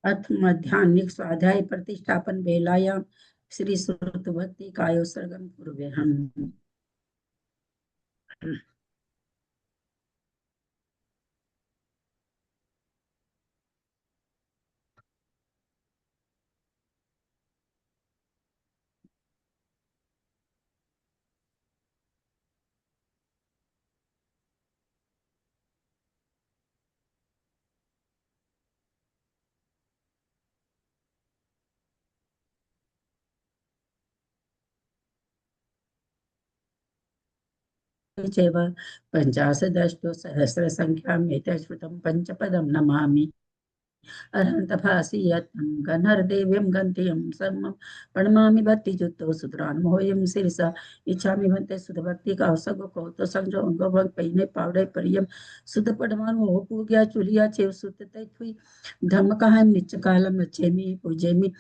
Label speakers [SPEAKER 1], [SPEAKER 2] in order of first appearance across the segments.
[SPEAKER 1] अथ मध्याह्निक स्वाध्याय प्रतिष्ठापन बेलायाम श्री श्रुत भक्ति कायोत्सर्गम कुर्वे हम। चैव पंचाशदष्टो सहस्र संख्यां एतच्छ्रुतं पंचपदं नमामि। अरहन्तभासि यत्नं गणर्देव्यं गन्त्यं सर्वं प्रणमामि भक्तियुक्तो सुतरान्मोहयं शिरसा इच्छामि भन्ते सुधभक्ति का सगो को तो संजो अंगो भग पहिने पावड़े परियम सुध पडमान मोह पूग्या चुलिया चेव सुत तैथुई धम्म कहाम निच कालम अच्छेमी पूजेमी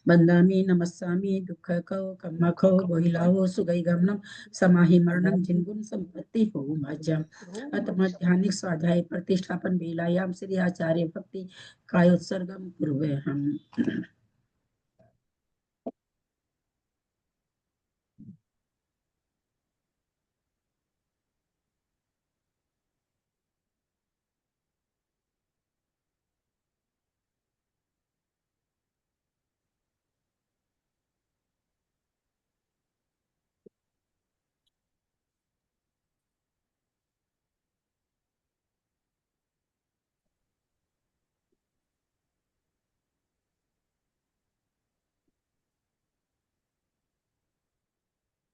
[SPEAKER 1] बंदामी नमस्सामी दुख को कम्मा खो बोहिलावो सुगई गमनम समाहि मरणम जिनगुण संपत्ति हो मज्जम। अत मध्याह्निक स्वाध्याय प्रतिष्ठापन बेलायाम श्री आचार्य भक्ति कायोत्सर्गम कुर्वे हम।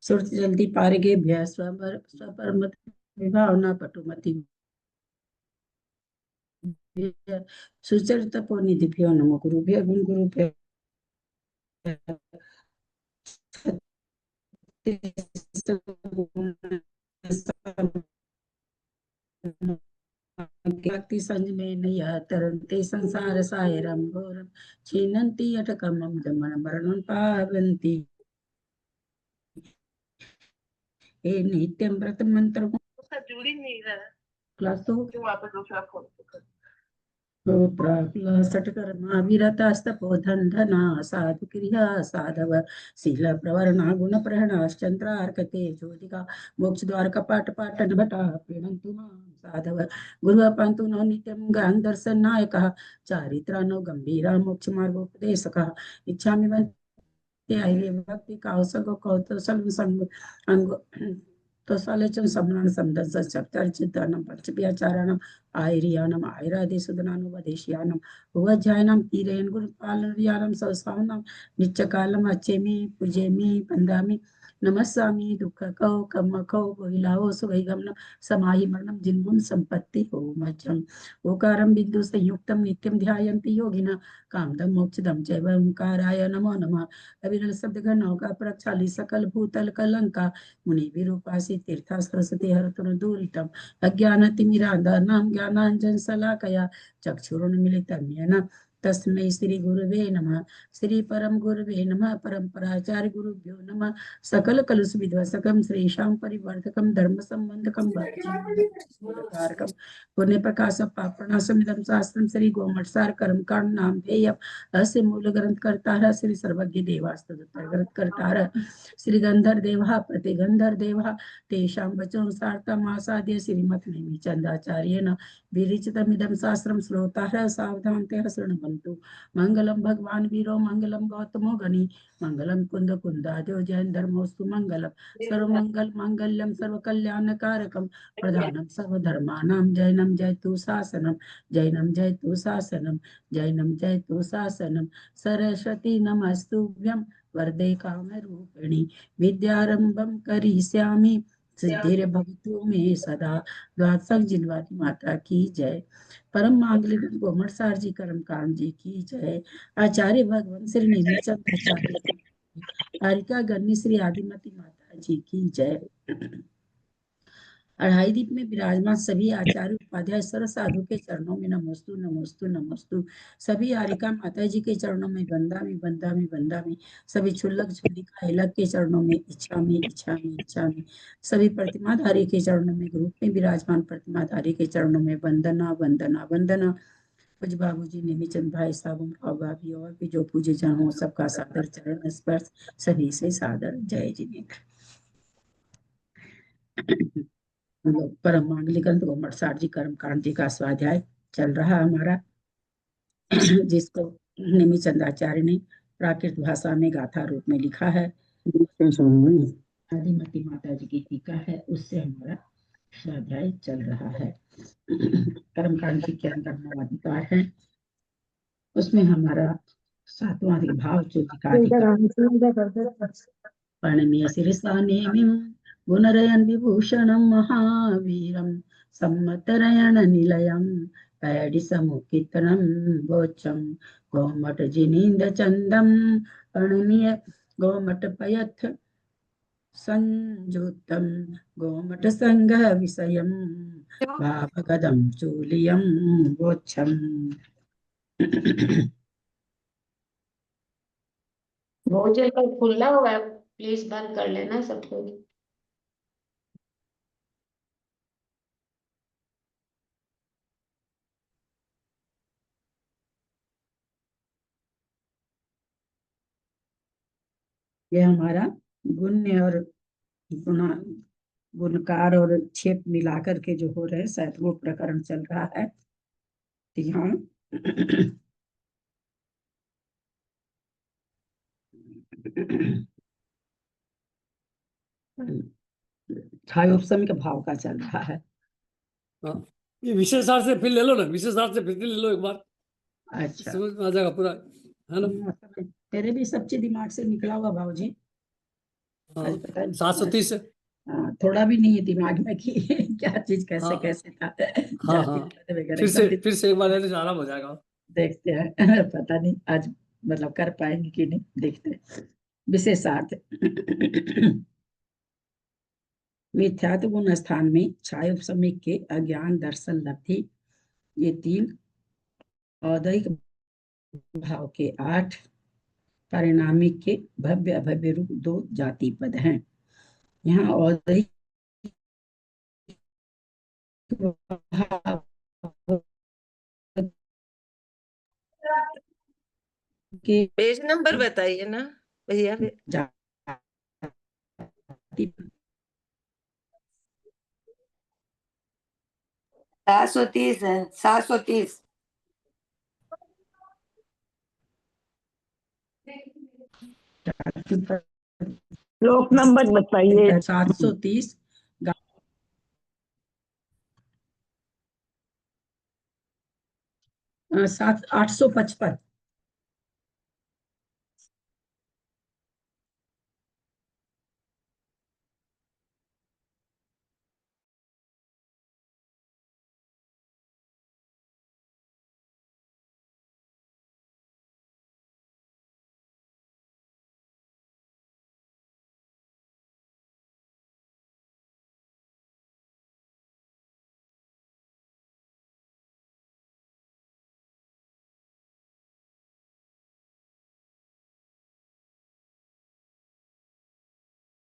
[SPEAKER 1] सुरत जल्दी पारगे भय स्वपर स्वपरमत विभावना पटुमति सुचरित निधिभ्यो नमो गुरुभ्यो गुण गुरुभ्यो भक्ति संज में नैया तरंते संसार सायरम घोरम छीनंती अटकमम जमन मरणं पावंती हे नित्यं व्रत मंत्र उसका जुड़ ही नहीं रहा क्लास तो क्यों वापस दूसरा फोन सटकर्मा विरतास्तपो धना साधु क्रिया साधव शील प्रवरणा गुण प्रहणाश्चंद्रार्कते ज्योतिका मोक्ष द्वार कपाट पाटन भटा प्रीणन्तु मां साधव गुरु पंतु नो नित्यं ज्ञान दर्शन नायकः चारित्रा नो गंभीरा मोक्ष मार्गोपदेशकः इच्छामि वन्ते आर्य भक्ति कौसग कौतुसंग संग अंग तो सालेचन समरण समदस सप्तर्चितानं पंचव्याचारणं आयरियानम आयरादिसुदनानु वदेशियानम उवज्जायनम तीरेन गुरुपालनरियानम सवसावनम नित्यकालम अच्छेमी पूजेमी बंदामी नमस्सामि दुख को कम को बोहिलाओ सुगैगमन समाहि मरणम जिनगुण संपत्ति हो मज्जम ओकारम बिंदु संयुक्तम नित्यम ध्यायन्ति योगिना कामदम मोक्षदम चैव ओंकाराय नमो नमः अविरल शब्द घनों का प्रक्षाली सकल भूतल कलंका मुनि विरूपासी तीर्था सरस्वती हरतुन दूरितम अज्ञानतिमिरान्धानां ज्ञानाञ्जन शलाकया चक्षुरुन्मीलितं येन तस्मै श्री गुरुवे नमः। श्री परम गुरुवे नमः। परम्पराचार्य गुरुभ्यो नमः। सकल कलुष विध्वंसकं श्रीशां परिवर्धकं धर्म संबंधकं भक्तिकारकं पुण्य प्रकाश पापनाशमिदं शास्त्रं श्री गोमटसार कर्म कांड नाम ध्येयम् अस्य मूल ग्रंथ करता श्री सर्वज्ञ देवास्तुत ग्रंथ करता श्री गंधर देवा प्रतिगंधर देवा तेषां वचोनुसारतमासाद्य श्रीमद्नेमिचन्दाचार्येण विरचितमिदं शास्त्रं श्रोतारः सावधानतया शृण्वन्तु। मङ्गलं भगवान् वीरो मङ्गलं गौतमो गणि मङ्गलं कुन्द कुन्दाद्यो जैन धर्मोऽस्तु मङ्गलं सर्वमङ्गल माङ्गल्यं सर्वकल्याणकारकं प्रधानं सर्वधर्माणां जैनं जयतु शासनं जैनं जयतु शासनं जैनं जयतु शासनं सरस्वती नमस्तुभ्यं वरदे कामरूपिणि विद्यारंभम करिष्यामि सिद्धिर्भवतु मे सदा। द्वादशक जिनवारी माता की जय। परम मांगलिक गोमट सार जी कर्म कांड जी की जय। आचार्य भगवान श्री नीलचंद आचार्य की कारिका गणनी श्री आदिमती माता जी की जय। अढ़ाई दीप में विराजमान सभी आचार्य उपाध्याय सर्व साधु के चरणों में नमोस्तु नमोस्तु नमोस्तु। सभी आरिका माता जी के चरणों में बंदा में बंदा में बंदा में। सभी छुल्लक झुल्लिका हिलक के चरणों में इच्छा में इच्छा में इच्छा में। सभी प्रतिमाधारी के चरणों में ग्रुप में विराजमान प्रतिमाधारी के चरणों में वंदना वंदना वंदना। कुछ बाबूजी, नेमीचंद भाई साहब, राव भाभी और भी जो पूजे जन हो, सबका सादर चरण स्पर्श, सभी से सादर जय जिनेन्द्र। हम लोग परम मांगलिक ग्रंथ गोमट साठ जी कर्म कांड जी का स्वाध्याय चल रहा हमारा, जिसको नेमीचंदाचार्य ने प्राकृत भाषा में गाथा रूप में लिखा है। आदिमती माता जी की टीका है, उससे हमारा स्वाध्याय चल रहा है। कर्मकांड जी के अंदर 9 अधिकार है, उसमें हमारा 7वां भाव चोदिकाधिकार। प्रणम्य शिरसा नेमिं गुणरयन् विभूषणं महावीरं सम्मतरयण निलयं पैडिसमुखितनं वोचं गोमटजिनीन्द्र चन्दं प्रणम्य गोमटपयथ संयुक्तं गोमट संघ विषयं भावगदं चूलियं वोच्छम्।
[SPEAKER 2] भोजन का खुला हुआ है, प्लीज बंद कर लेना सब कुछ।
[SPEAKER 1] ये हमारा गुण्य और गुणा, गुणकार और क्षेप मिलाकर के जो हो रहे, शायद वो प्रकरण चल रहा है। यहाँ छायोपशम के भाव का चल रहा है।
[SPEAKER 3] ये विशेषार्थ से फिर ले लो ना, विशेषार्थ से फिर ले लो एक बार,
[SPEAKER 1] अच्छा,
[SPEAKER 3] समझ में आ जाएगा पूरा, है ना।
[SPEAKER 1] तेरे भी सब चीज दिमाग से निकला हुआ भाजी।
[SPEAKER 3] हाँ,
[SPEAKER 1] आज पता नहीं
[SPEAKER 3] 730 से
[SPEAKER 1] थोड़ा भी नहीं है दिमाग में कि क्या चीज कैसे
[SPEAKER 3] हाँ,
[SPEAKER 1] कैसे था।
[SPEAKER 3] हाँ हाँ, फिर से एक बार लेने से आराम हो जाएगा।
[SPEAKER 1] देखते हैं। पता नहीं आज मतलब कर पाएंगे कि नहीं, देखते हैं। विशेषार्थ मिथ्यात्व गुण स्थान में छायोपशमिक के अज्ञान दर्शन लब्धि, ये 3 औदैहिक भाव के 8 परिणामिक के भव्य अभव्य रूप 2 जाति पद हैं। यहाँ औदैहिक भाव के
[SPEAKER 4] पेज नंबर बताइए ना भैया।
[SPEAKER 1] जाति
[SPEAKER 4] 730 है, 730।
[SPEAKER 5] श्लोक नंबर बताइए।
[SPEAKER 1] 730 855।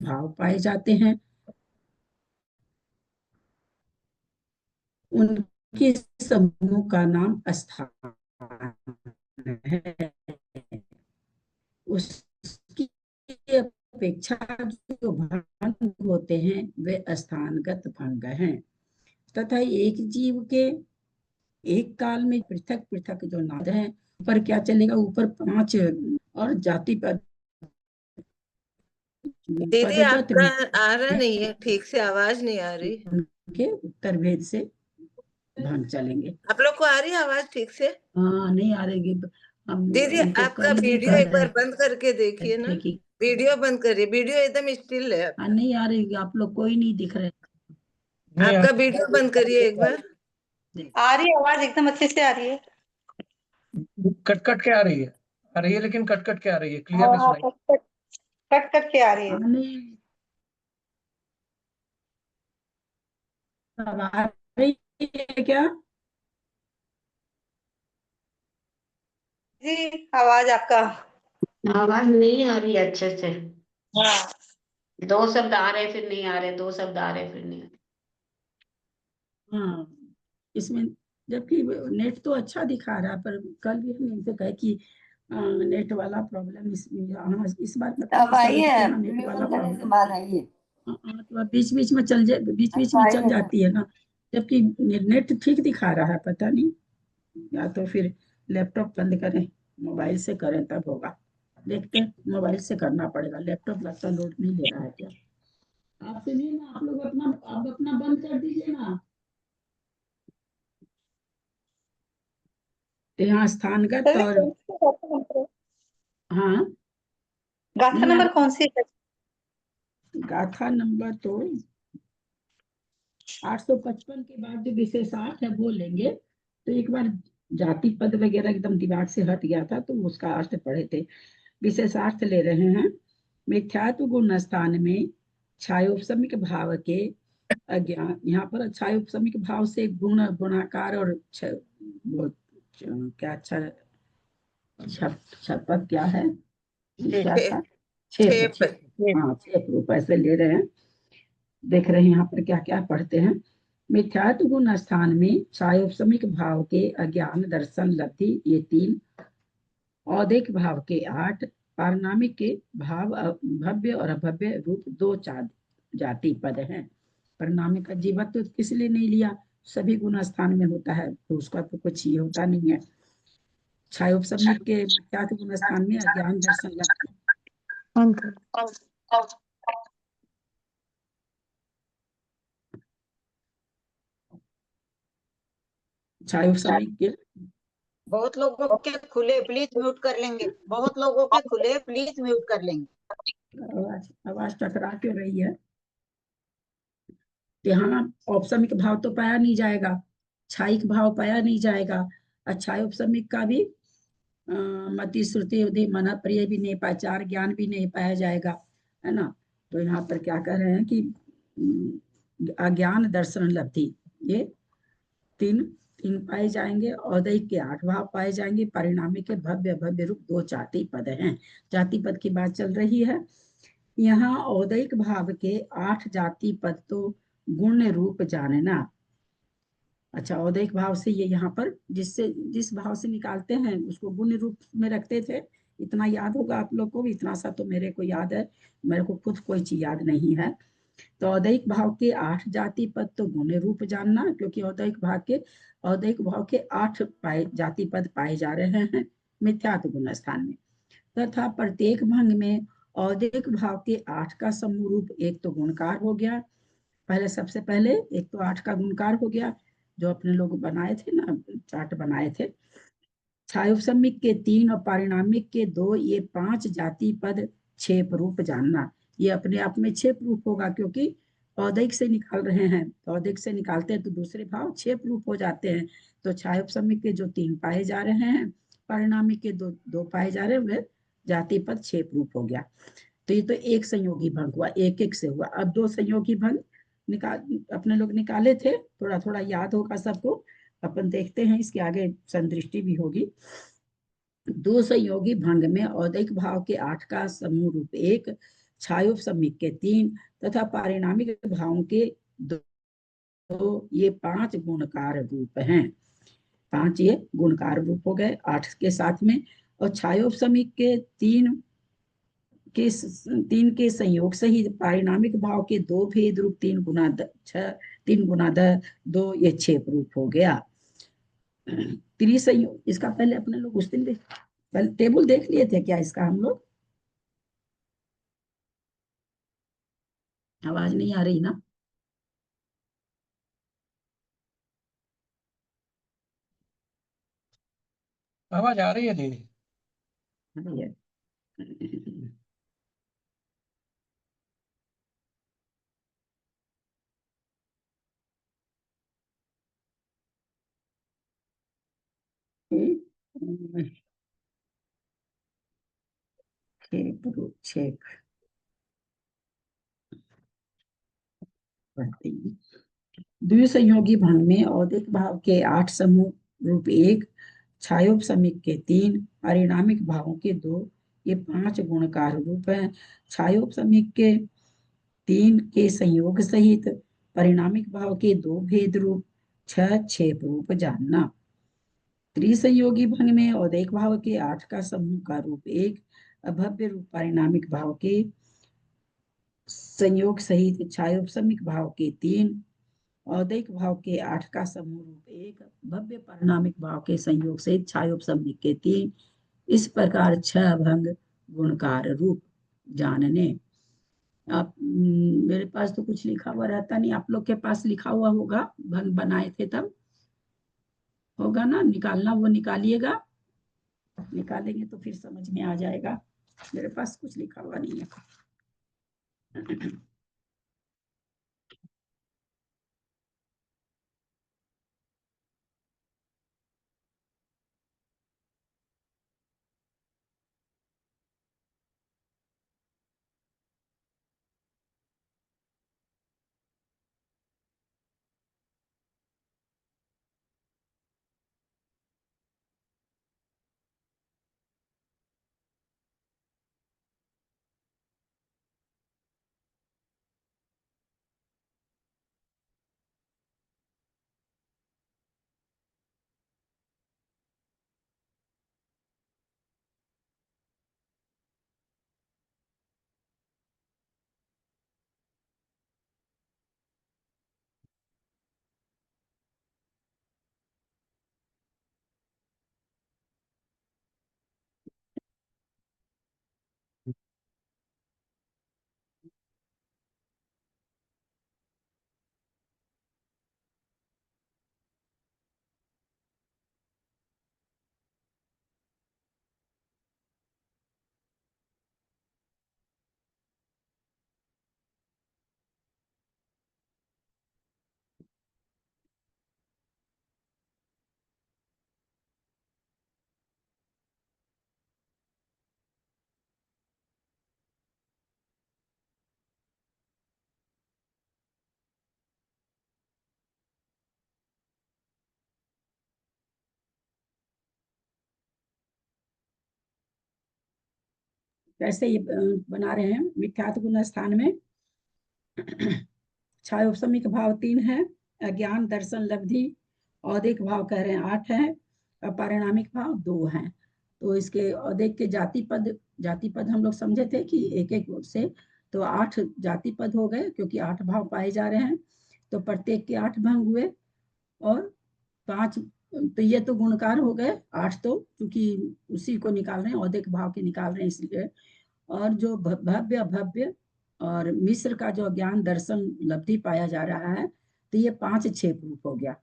[SPEAKER 1] भाव पाए जाते हैं, उनके समूह का नाम स्थान है। उसकी अपेक्षा जो भंग होते हैं वे स्थानगत भंग हैं, तथा एक जीव के एक काल में पृथक पृथक जो नाद हैं, ऊपर क्या चलेगा, ऊपर 5 और जाति पद
[SPEAKER 4] दीदी
[SPEAKER 1] पदगत
[SPEAKER 4] आपका आ रहा नहीं है ठीक से, आवाज नहीं आ रही।
[SPEAKER 1] के उत्तर भेद से भंग चलेंगे।
[SPEAKER 4] आप लोग को आ रही है आवाज ठीक से?
[SPEAKER 1] हाँ, नहीं आ रही। हम
[SPEAKER 4] दीदी
[SPEAKER 1] उनको
[SPEAKER 4] आपका
[SPEAKER 1] कम भी
[SPEAKER 4] वीडियो
[SPEAKER 1] कर
[SPEAKER 4] एक बार
[SPEAKER 1] रहे
[SPEAKER 4] बंद करके देखिए ना,
[SPEAKER 1] कि
[SPEAKER 4] वीडियो बंद करिए, वीडियो एकदम स्टिल है।
[SPEAKER 1] नहीं आ रही, आप लोग कोई नहीं दिख रहे।
[SPEAKER 4] आपका वीडियो बंद करिए एक बार।
[SPEAKER 5] आ रही है आवाज, एकदम अच्छे से आ रही है।
[SPEAKER 6] कट कट के आ रही है, लेकिन कट कट के आ रही है, क्लियर नहीं सुनाई।
[SPEAKER 5] कट कट के आ रही है।
[SPEAKER 1] नहीं अब आ रही है क्या?
[SPEAKER 5] जी, आवाज आपका।
[SPEAKER 2] आवाज नहीं आ रही अच्छे से।
[SPEAKER 5] हाँ,
[SPEAKER 2] 2 शब्द आ रहे फिर नहीं आ रहे, 2 शब्द आ रहे फिर नहीं आ रहे।
[SPEAKER 1] हाँ, इसमें जबकि नेट तो अच्छा दिखा रहा है, पर कल भी हमने इनसे कहा कि नेट वाला प्रॉब्लम इस बार पता
[SPEAKER 7] अब
[SPEAKER 1] नहीं
[SPEAKER 7] आई
[SPEAKER 1] सबके
[SPEAKER 7] है,
[SPEAKER 1] यहाँ नेट
[SPEAKER 7] वीडियो
[SPEAKER 1] वाला
[SPEAKER 7] बंद करने के
[SPEAKER 1] प्रॉब्लम।
[SPEAKER 7] बाद आई है।
[SPEAKER 1] तो बीच बीच में चल जाए, बीच बीच
[SPEAKER 7] अब
[SPEAKER 1] में
[SPEAKER 7] आई
[SPEAKER 1] चल
[SPEAKER 7] है।
[SPEAKER 1] जाती है ना, जबकि नेट ठीक दिखा रहा है, पता नहीं। या तो फिर लैपटॉप बंद करें, मोबाइल से करें तब होगा। देखते हैं, मोबाइल से करना पड़ेगा, लैपटॉप लगता लोड नहीं ले रहा है क्या। आप सुनिए ना, आप लोग अपना बंद कर दीजिए ना। तो यहाँ स्थानगत
[SPEAKER 5] सर
[SPEAKER 1] और हाँ,
[SPEAKER 5] गाथा
[SPEAKER 1] नहीं
[SPEAKER 5] नंबर कौन सी है?
[SPEAKER 1] गाथा नंबर तो 855 के बाद जो विशेषार्थ है वो लेंगे। तो एक बार जाति पद वगैरह एकदम दिमाग से हट गया था, तो उसका अर्थ पढ़े थे। विशेषार्थ ले रहे हैं। मिथ्यात्व गुण स्थान में छायोपसमिक भाव के अज्ञान, यहाँ पर छायोपसमिक भाव से गुण गुणाकार और क्या छपक क्या है, क्या था, क्षेत्र
[SPEAKER 4] छेप
[SPEAKER 1] क्षेत्र, हाँ क्षेत्र रूप ऐसे ले रहे हैं। देख रहे हैं यहाँ पर क्या क्या पढ़ते हैं। मिथ्यात्व गुण स्थान में छायोपसमिक भाव के अज्ञान दर्शन लब्धि ये 3, औदिक भाव के 8, पारनामिक के भाव भव्य और अभव्य रूप 2 जाति पद हैं। पारनामिक का जीवत्व तो किस लिए नहीं लिया, सभी गुण स्थान में होता है, तो उसका तो कुछ ये होता नहीं है। छायोपसमिक के मिथ्यात्व गुण स्थान में अज्ञान दर्शन लब्धि। छायोपसमिक के
[SPEAKER 8] बहुत लोगों के खुले, प्लीज म्यूट कर लेंगे। बहुत लोगों के खुले, प्लीज म्यूट कर लेंगे।
[SPEAKER 1] आवाज टकरा क्यों रही है। यहाँ औपसमिक भाव तो पाया नहीं जाएगा, छायिक भाव पाया नहीं जाएगा, अच्छा औपसमिक का भी मति श्रुति उदय मन प्रिय भी नहीं पाया, 4 ज्ञान भी नहीं पाया जाएगा, है ना। तो यहाँ पर क्या कह रहे हैं कि अज्ञान दर्शन लब्धि ये 3 पाए जाएंगे, औदयिक के 8 भाव पाए जाएंगे, परिणामी के भव्य भव्य रूप 2 जाति पद हैं। जाति पद की बात चल रही है। यहाँ औदयिक भाव के 8 जाति पद तो गुण रूप जानना। अच्छा, औदयिक भाव से ये यहाँ पर जिस भाव से निकालते हैं उसको गुण रूप में रखते थे, इतना याद होगा आप लोग को भी, इतना सा तो मेरे को याद है, मेरे को खुद कोई चीज याद नहीं है। तो औदयिक भाव के 8 जाति पद तो गुण रूप जानना, क्योंकि औदयिक भाव के 8 जाति पद पाए जा रहे हैं मिथ्यात्व गुण स्थान में, तथा प्रत्येक भंग में औदयिक भाव के 8 का समूह रूप एक तो गुणकार हो गया। पहले सबसे पहले एक तो 8 का गुणकार हो गया, जो अपने लोग बनाए थे ना, चार्ट बनाए थे। छायोपसमिक के 3 और पारिणामिक के 2, ये 5 जाति पद क्षेप रूप जानना। ये अपने आप में क्षेप रूप होगा, क्योंकि औदयिक से निकाल रहे हैं, तो औदयिक से निकालते हैं तो दूसरे भाव क्षेप रूप हो जाते हैं। तो छायोपसमिक के जो 3 पाए जा रहे हैं, पारिणामिक के 2 पाए जा रहे हैं, वे जाति पद क्षेप रूप हो गया। तो ये तो एक संयोगी भंग हुआ, एक एक से हुआ। अब 2 संयोगी भंग अपने लोग निकाले थे, थोड़ा थोड़ा याद होगा सबको, अपन देखते हैं, इसके आगे संदृष्टि भी होगी। 2 संयोगी भंग में औदयिक भाव के 8 का समूह रूप 1, छायोपसमिक के 3 तथा पारिणामिक भावों के 2, ये 5 गुणकार रूप हैं। 5 ये गुणकार रूप हो गए 8 के साथ में। और छायोपसमिक के 3 के संयोग से ही पारिणामिक भाव के 2 भेद रूप 3 गुना 2, ये क्षेप रूप हो गया। त्रिसंयोग, इसका पहले अपने लोग उस दिन पहले टेबल देख लिए थे क्या इसका हम लोग। आवाज नहीं आ रही ना।
[SPEAKER 6] आवाज आ रही है दीदी।
[SPEAKER 1] क्षेप द्विसंयोगी भंग में औदिक भाव के 8 समूह रूप 1, छायोपसमिक के 3, पारिणामिक भावों के 2, ये 5 गुणकार रूप हैं। छायोपसमिक के 3 के संयोग सहित परिणामिक भाव के 2 भेद रूप छह छेप रूप जानना। त्रिसंयोगी भंग में औदैक भाव के 8 का समूह का रूप 1, अभव्य रूप पारिणामिक भाव के संयोग सहित छायोपसमिक भाव के 3, औदैक भाव के 8 का समूह रूप 1, भव्य पारिणामिक भाव के संयोग सहित छायोपसमिक के 3, इस प्रकार 6 भंग गुणकार रूप जानने। आप मेरे पास तो कुछ लिखा हुआ रहता नहीं, आप लोग के पास लिखा हुआ होगा, भंग बनाए थे तब होगा ना, निकालना वो निकालिएगा, निकालेंगे तो फिर समझ में आ जाएगा। मेरे पास कुछ लिखा हुआ नहीं है। कैसे ये बना रहे हैं? विख्यात गुण स्थान में छायोपसमिक भाव 3 है, अज्ञान दर्शन लब्धि औदिक भाव कह रहे हैं 8 है, और पारिणामिक भाव 2 हैं। तो इसके औदिक के जाति पद हम लोग समझे थे कि एक एक से तो 8 जाति पद हो गए, क्योंकि 8 भाव पाए जा रहे हैं, तो प्रत्येक के 8 भंग हुए, और 5 तो ये तो गुणकार हो गए 8, तो क्योंकि उसी को निकाल रहे हैं, औदिक भाव के निकाल रहे हैं इसलिए। और जो भव्य अभव्य और मिश्र का जो ज्ञान दर्शन लब्धि पाया जा रहा है, तो ये 5 छेप रूप हो गया।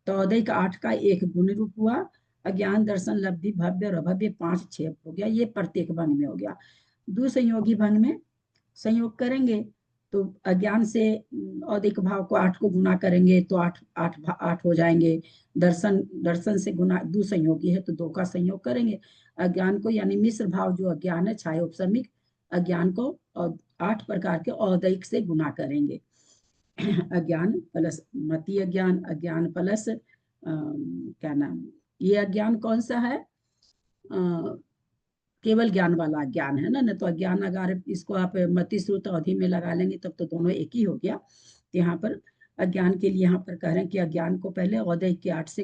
[SPEAKER 1] तो औदैक 8 का एक गुण रूप हुआ, अज्ञान दर्शन लब्धि भव्य और अभव्य 5 छेप हो गया, ये प्रत्येक भंग में हो गया। दुसंयोगी भंग में संयोग करेंगे तो अज्ञान से औदिक भाव को 8 को गुना करेंगे तो 8 हो जाएंगे। दर्शन से गुना, दुसंयोगी है तो 2 का संयोग करेंगे। अज्ञान को यानी मिश्र भाव जो अज्ञान है छायोपसमिक अज्ञान को 8 प्रकार के औदैक से गुना करेंगे। अज्ञान प्लस मति अज्ञान, अज्ञान प्लस क्या नाम, ये अज्ञान कौन सा है? केवल ज्ञान वाला ज्ञान है ना, तो अज्ञान अगर इसको आप मति श्रुत अवधि में लगा लेंगे तब तो दोनों एक ही हो गया। तो यहाँ पर अज्ञान के लिए यहाँ पर कह रहे हैं कि अज्ञान को पहले औदैक के 8 से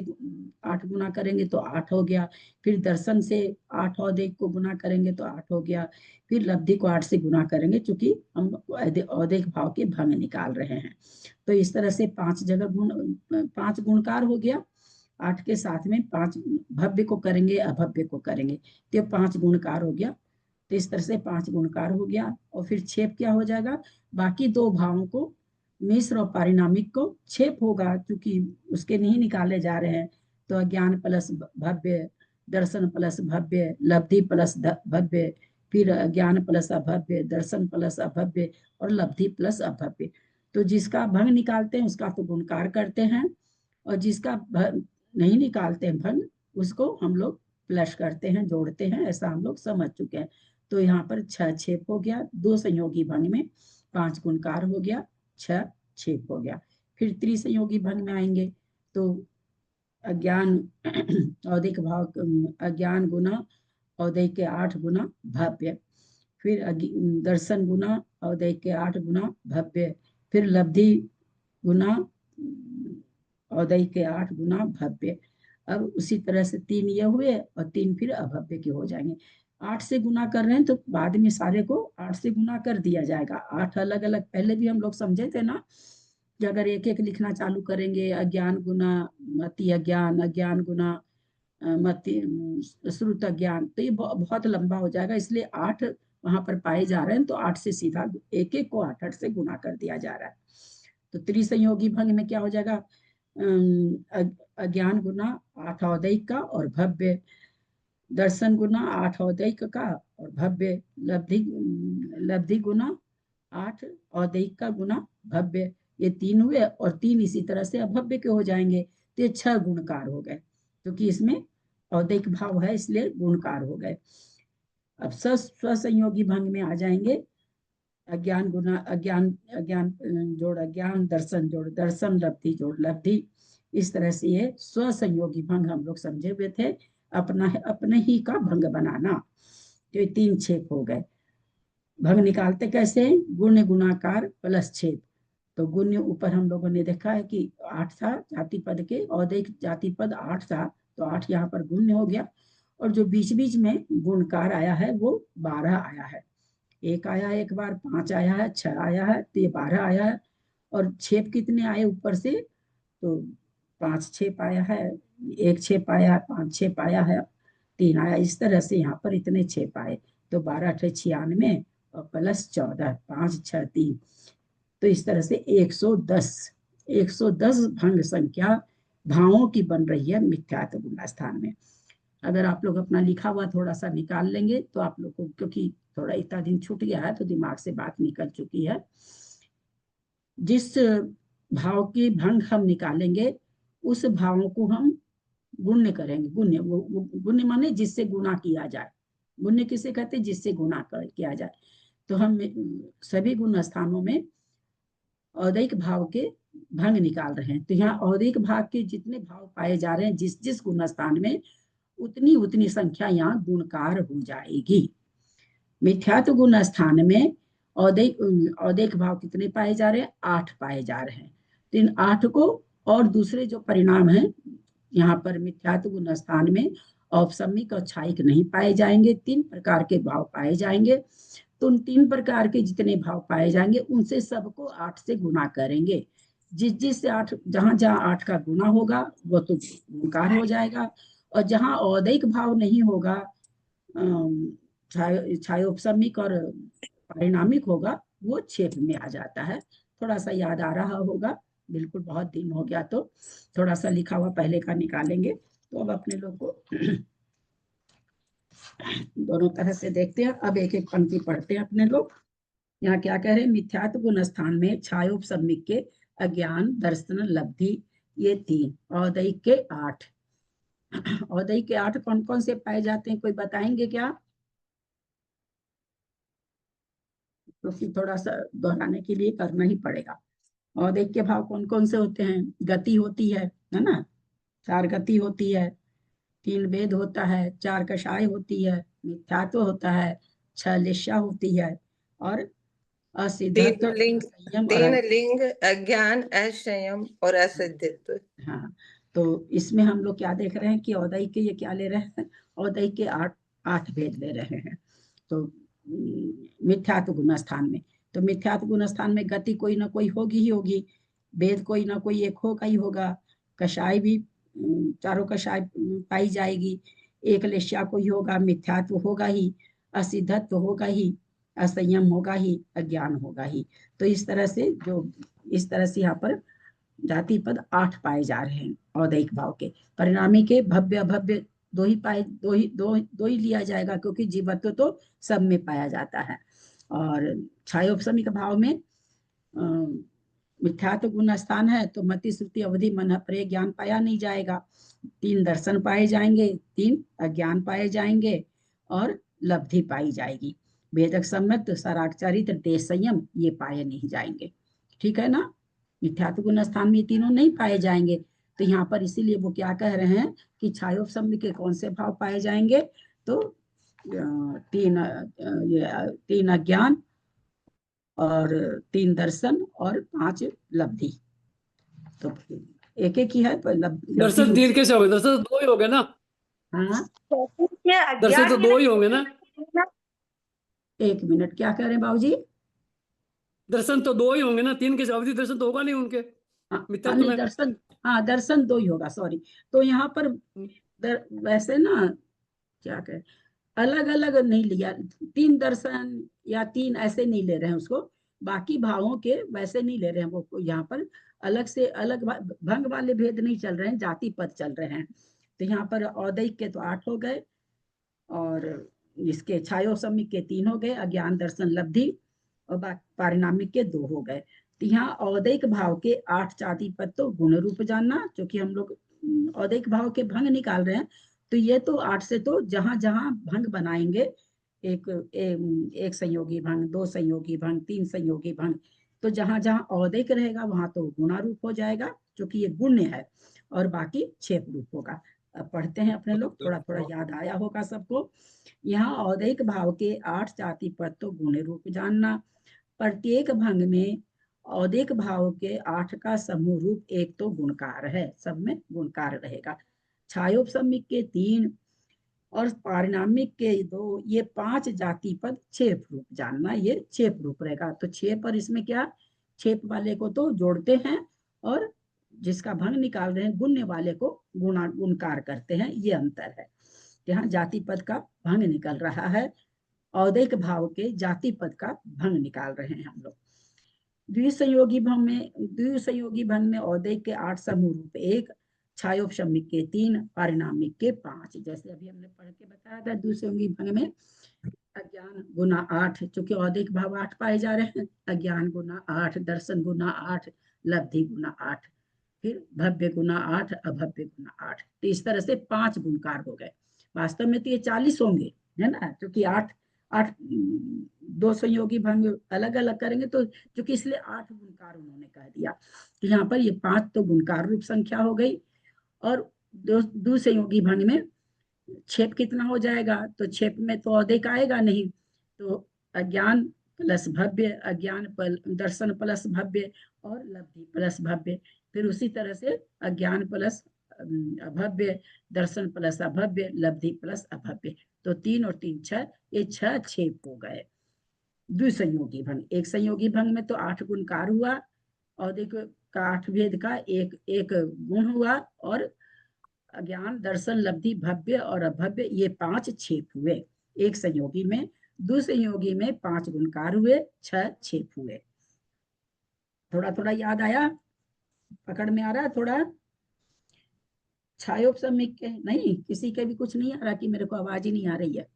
[SPEAKER 1] 8 गुना करेंगे तो 8 हो गया, फिर दर्शन से 8 औदैक को गुना करेंगे तो 8 हो गया, फिर लब्धि को 8 से गुना करेंगे, चूंकि हम औदैक भाव के भंग निकाल रहे हैं। तो इस तरह से 5 जगह 5 गुणकार हो गया, 8 के साथ में 5 भव्य को करेंगे अभव्य को करेंगे, तो 5 गुणकार हो गया। तो इस तरह से 5 गुणकार हो गया, और फिर छेप क्या हो जाएगा? बाकी 2 भावों को, मिश्र और पारिणामिक को छेप होगा, क्योंकि उसके नहीं निकाले जा रहे हैं। तो अज्ञान प्लस भव्य, दर्शन प्लस भव्य, लब्धि प्लस भव्य, फिर अज्ञान प्लस अभव्य, दर्शन प्लस अभव्य, और लब्धि प्लस अभव्य। तो जिसका भंग निकालते हैं उसका तो गुणकार करते हैं, और जिसका नहीं निकालते हैं भंग, उसको हम लोग प्लस करते हैं, जोड़ते हैं, ऐसा हम लोग समझ चुके हैं। तो यहाँ पर 6 छेप हो गया, 2 संयोगी भंग में 5 गुणकार हो गया, 6 छेप हो गया। फिर त्रिसंयोगी भंग में आएंगे तो अज्ञान औदिक भाव, अज्ञान गुना औदैक के 8 गुना भव्य, फिर दर्शन गुना औदैक के 8 गुना भव्य, फिर लब्धि गुना औदयिक के 8 गुना भव्य। अब उसी तरह से 3 ये हुए और 3 फिर अभव्य के हो जाएंगे। 8 से गुना कर रहे हैं तो बाद में सारे को 8 से गुना कर दिया जाएगा। 8 अलग अलग पहले भी हम लोग समझे थे ना कि अगर एक एक लिखना चालू करेंगे, अज्ञान गुना मति अज्ञान, अज्ञान गुना मति श्रुत अज्ञान, तो ये बहुत लंबा हो जाएगा। इसलिए 8 वहां पर पाए जा रहे हैं तो 8 से सीधा एक एक को 8 से गुना कर दिया जा रहा है। तो त्रिसंयोगी भंग में क्या हो जाएगा, अज्ञान गुना 8 औदयिक का और भव्य, दर्शन गुना 8 औदयिक का और भव्य, लब्धि गुना 8 औदयिक का गुना भव्य, ये 3 हुए और 3 इसी तरह से अभव्य के हो जाएंगे। तो ये 6 गुणकार हो गए, क्योंकि इसमें औदयिक भाव है इसलिए गुणकार हो गए। अब स्वसंयोगी भंग में आ जाएंगे, अज्ञान गुना अज्ञान, अज्ञान जोड़ अज्ञान, दर्शन जोड़ दर्शन, लब्धि जोड़ लब्धि। इस तरह से ये स्वसंयोगी भंग हम लोग समझे हुए थे, अपने ही का भंग बनाना। तो ये 3 छेद हो गए। भंग निकालते कैसे, गुण्य गुणाकार प्लस छेद। तो गुण्य ऊपर हम लोगों ने देखा है कि 8 था जाति पद के, औदयिक जाति पद 8 था तो 8 यहाँ पर गुण्य हो गया, और जो बीच बीच में गुणकार आया है वो 12 आया है। 1 आया है, एक बार 5 आया है, 6 आया है, तो ये 12 आया है। और छेप कितने आए ऊपर से, तो 5 छेप आया है, 1 छेप आया है, 5 छेप आया है, 3 आया। इस तरह से यहाँ पर इतने छेप आए। तो 12 × 96 और प्लस 14, 5 6 3, तो इस तरह से 110 भंग संख्या भावों की बन रही है मिथ्यात्व गुण स्थान में। अगर आप लोग अपना लिखा हुआ थोड़ा सा निकाल लेंगे तो आप लोग को, क्योंकि थोड़ा इतना दिन छूट गया है तो दिमाग से बात निकल चुकी है। जिस भाव की भंग हम निकालेंगे उस भावों को हम गुण्य करेंगे। गुण्य, गुण्य माने जिससे गुना किया जाए। गुण्य किसे कहते हैं, जिससे गुना किया जाए। तो हम सभी गुण स्थानों में औदयिक भाव के भंग निकाल रहे हैं। तो यहाँ औदयिक भाव के जितने भाव पाए जा रहे हैं जिस जिस गुण स्थान में, उतनी उतनी संख्या यहाँ गुणकार हो जाएगी। मिथ्यात्व गुण स्थान में औदयिक भाव कितने पाए जा रहे हैं, 8 पाए जा रहे हैं। तो इन 8 को, और दूसरे जो परिणाम है यहाँ पर मिथ्यात्व गुण स्थान में औपसम्मिक और क्षायिक नहीं पाए जाएंगे। 3 प्रकार के भाव पाए जाएंगे। तो उन 3 प्रकार के जितने भाव पाए जाएंगे उनसे सबको 8 से गुना करेंगे। जिस 8, जहां जहां 8 का गुना होगा वो तो गुणकार हो जाएगा, और जहां औदयिक भाव नहीं होगा, छायोपसमिक और परिणामिक होगा, वो छेप में आ जाता है। थोड़ा सा याद आ रहा होगा, बिल्कुल बहुत दिन हो गया तो थोड़ा सा लिखा हुआ पहले का निकालेंगे। तो अब अपने लोग को दोनों तरह से देखते हैं। अब एक एक पंक्ति पढ़ते हैं अपने लोग। यहाँ क्या कह रहे हैं, मिथ्यात्व गुण स्थान में छायोपसमिक के अज्ञान, दर्शन, लब्धि, ये 3, औदयिक के 8। औदयिक के 8 कौन कौन से पाए जाते हैं, कोई बताएंगे क्या? तो फिर थोड़ा सा दोहराने के लिए करना ही पड़ेगा। औदयिक के भाव कौन कौन से होते हैं, गति होती है ना, 4 गति होती है, 3 वेद होता है, 4 कषाय होती है, मिथ्यात्व होता है, 6 लिस्या होती है, और असिद्धत्व, संयम और
[SPEAKER 4] 3 लिंग, अज्ञान, असंयम और असिद्धित्व।
[SPEAKER 1] हाँ, तो इसमें हम लोग क्या देख रहे हैं कि औदयिक के ये क्या ले रहे हैं, औदयिक के 8 भेद ले रहे हैं। तो मिथ्यात्व गुण स्थान में, तो मिथ्यात्व गुण स्थान में गति कोई ना कोई होगी ही होगी, वेद कोई ना कोई एक होगा ही होगा, कषाय भी 4 कषाय पाई जाएगी, एक लेश्या कोई होगा, मिथ्यात्व होगा ही, असिद्धत्व होगा ही, असंयम होगा ही, अज्ञान होगा ही। तो इस तरह से यहाँ पर जाति पद 8 पाए जा रहे हैं औदयिक भाव के। परिणामी के भव्य अभव्य दो ही लिया जाएगा, क्योंकि जीवत्व तो सब में पाया जाता है। और छायोपसमिक भाव में मिथ्यात्व गुण स्थान है तो मति, श्रुति, अवधि, मन, प्रेय, ज्ञान पाया नहीं जाएगा। 3 दर्शन पाए जाएंगे, 3 अज्ञान पाए जाएंगे, और लब्धि पाई जाएगी। वेदक सम्मत, सराग चरित्र, देश संयम, ये पाए नहीं जाएंगे। ठीक है ना, मिथ्यात्व गुण स्थान में ये तीनों नहीं पाए जाएंगे। तो यहाँ पर इसीलिए वो क्या कह रहे हैं कि छायोपसम्मिक के कौन से भाव पाए जाएंगे, तो 3 अज्ञान और 3 दर्शन और 5 लब्धि। तो एक एक ही है पर
[SPEAKER 3] दर्शन तीन कैसे हो गए? दर्शन तो दो ही हो गए ना।
[SPEAKER 1] हाँ
[SPEAKER 3] दर्शन तो दो ही होंगे ना।
[SPEAKER 1] एक मिनट, क्या कह रहे हैं बाबूजी?
[SPEAKER 3] दर्शन तो दो ही होंगे ना, तीन कैसे? अवधि दर्शन तो होगा नहीं उनके
[SPEAKER 1] हाँ
[SPEAKER 3] मित्रत्व
[SPEAKER 1] नहीं
[SPEAKER 3] में।
[SPEAKER 1] दर्शन, हाँ दर्शन दो ही होगा, सॉरी। तो यहाँ पर वैसे ना क्या कहे, अलग अलग नहीं लिया, तीन दर्शन या तीन ऐसे नहीं ले रहे हैं उसको, बाकी भावों के वैसे नहीं ले रहे हैं वो यहाँ पर। अलग से अलग भंग वाले भेद नहीं चल रहे हैं, जाति पद चल रहे हैं। तो यहाँ पर औदैक के तो 8 हो गए, और इसके छायो समिक के 3 हो गए, अज्ञान दर्शन लब्धि, और पारिणामिक के 2 हो गए। तो यहाँ औदैक भाव के 8 जाति पद तो गुण रूप जानना, क्योंकि हम लोग औदैक भाव के भंग निकाल रहे हैं। तो ये तो 8 से तो जहां जहां भंग बनाएंगे, एक संयोगी भंग, 2 संयोगी भंग, 3 संयोगी भंग, तो जहां जहां औदैक रहेगा वहां तो गुणारूप हो जाएगा, क्योंकि ये गुण्य है, और बाकी क्षेप रूप होगा। अब पढ़ते हैं अपने लोग, थोड़ा थोड़ा याद आया होगा सबको। यहाँ औदैक भाव के 8 जाति पद तो गुण रूप जानना। प्रत्येक भंग में औदैक भाव के 8 का समूह रूप एक तो गुणकार है, सब में गुणकार रहेगा। छायोपसमिक के 3 और पारिणामिक के 2, ये 5 जाति पद क्षेप रूप जानना, ये क्षेप रूप रहेगा। तो क्षेप पर इसमें क्या, क्षेप वाले को तो जोड़ते हैं, और जिसका भंग निकाल रहे हैं गुण्य वाले को गुणकार करते हैं, ये अंतर है। यहाँ जाति पद का भंग निकल रहा है, औदैक भाव के जाति पद का भंग निकाल रहे हैं हम लोग। द्विसंयोगी भंग में औदैक के 8 समूह रूप 1, छायोपशमिक के 3, पारिणामिक के 5। जैसे अभी हमने पढ़ के बताया था, द्विसंयोगी भंग में अज्ञान गुना 8, चूंकि औदैक भाव 8 पाए जा रहे हैं, अज्ञान गुना 8, दर्शन गुना 8, लब्धि गुना 8, फिर भव्य गुना 8, अभव्य गुना 8। तो इस तरह से 5 गुणकार हो गए। वास्तव में तो ये 40 होंगे, है ना, क्योंकि 8 2 संयोगी भंग अलग अलग करेंगे, तो क्योंकि इसलिए 8 गुणकार उन्होंने कह दिया। तो यहाँ पर ये 5 तो गुणकार रूप संख्या हो गई, और 2 संयोगी भंग में क्षेप कितना हो जाएगा? तो क्षेप में तो औदैक आएगा नहीं, तो अज्ञान प्लस भव्य, दर्शन प्लस भव्य, और लब्धि प्लस भव्य। फिर उसी तरह से अज्ञान प्लस अभव्य, दर्शन प्लस अभव्य, लब्धि प्लस अभव्य। तो 3 और 3 6, ये 6 क्षेप हो गए द्विसंयोगी भंग। एक संयोगी भंग में तो 8 गुणकार हुआ, और देखो का 8 भेद का एक गुण हुआ, और अज्ञान दर्शन लब्धि भव्य और अभव्य, ये 5 क्षेप हुए एक संयोगी में। द्विसंयोगी में 5 गुणकार हुए, 6 क्षेप हुए। थोड़ा थोड़ा याद आया, पकड़ में आ रहा है थोड़ा? छायोपसमिक के नहीं, किसी के भी कुछ नहीं आ रहा कि मेरे को आवाज ही नहीं आ रही है?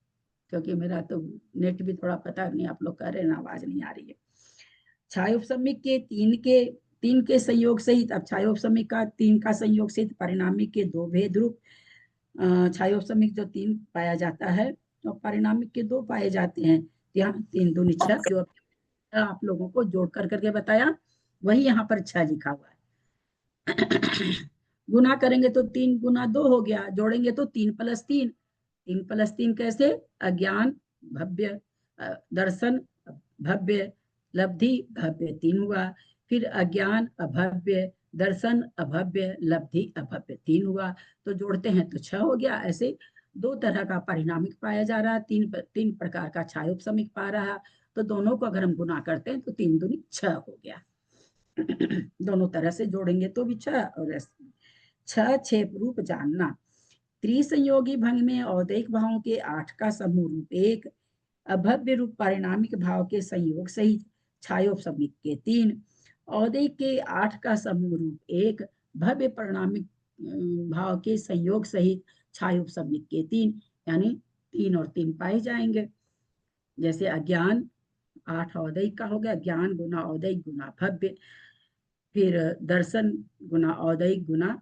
[SPEAKER 1] क्योंकि मेरा तो नेट भी थोड़ा पता नहीं, आप लोग कह रहे हैं ना आवाज नहीं आ रही है। छायोपसमिक के 3 के संयोग सहित, अब छायोपसमिक का 3 का संयोग सहित पारिणामिक के 2 भेद रूप, छायोपसमिक जो 3 पाया जाता है, और पारिणामिक के 2 पाए जाते हैं। यहाँ 3 दूनी 6, जो आप लोगों को जोड़ कर करके बताया, वही यहाँ पर 6 लिखा हुआ है। गुना करेंगे तो 3 गुना 2 हो गया, जोड़ेंगे तो 3 + 3। 3 + 3 कैसे? अज्ञान भव्य, दर्शन भव्य, लब्धि भव्य, 3 हुआ। फिर अज्ञान अभव्य, दर्शन अभव्य, लब्धि अभव्य, 3 हुआ। तो जोड़ते हैं तो 6 हो गया। ऐसे 2 तरह का पारिणामिक पाया जा रहा है, 3 प्रकार का छायोपसमिक पा रहा। तो दोनों को अगर हम गुना करते हैं तो 3 दूनी 6 हो गया। दोनों तरह से जोड़ेंगे तो भी 6, और 6 क्षेप रूप जानना। त्रिसंयोगी भंग में औदैक भावों के 8 का समूह रूप 1, अभव्य रूप पारिणामिक भाव के संयोग सहित छायोपसमिक के 3, औदैक के 8 का समूह रूप 1, भव्य परिणामिक भाव के संयोग सहित छायोपसमिक के 3, यानी 3 और 3 पाए जाएंगे। जैसे अज्ञान 8 औदैक का हो गया, ज्ञान गुना औदैक गुना भव्य, फिर दर्शन गुना औदैक गुना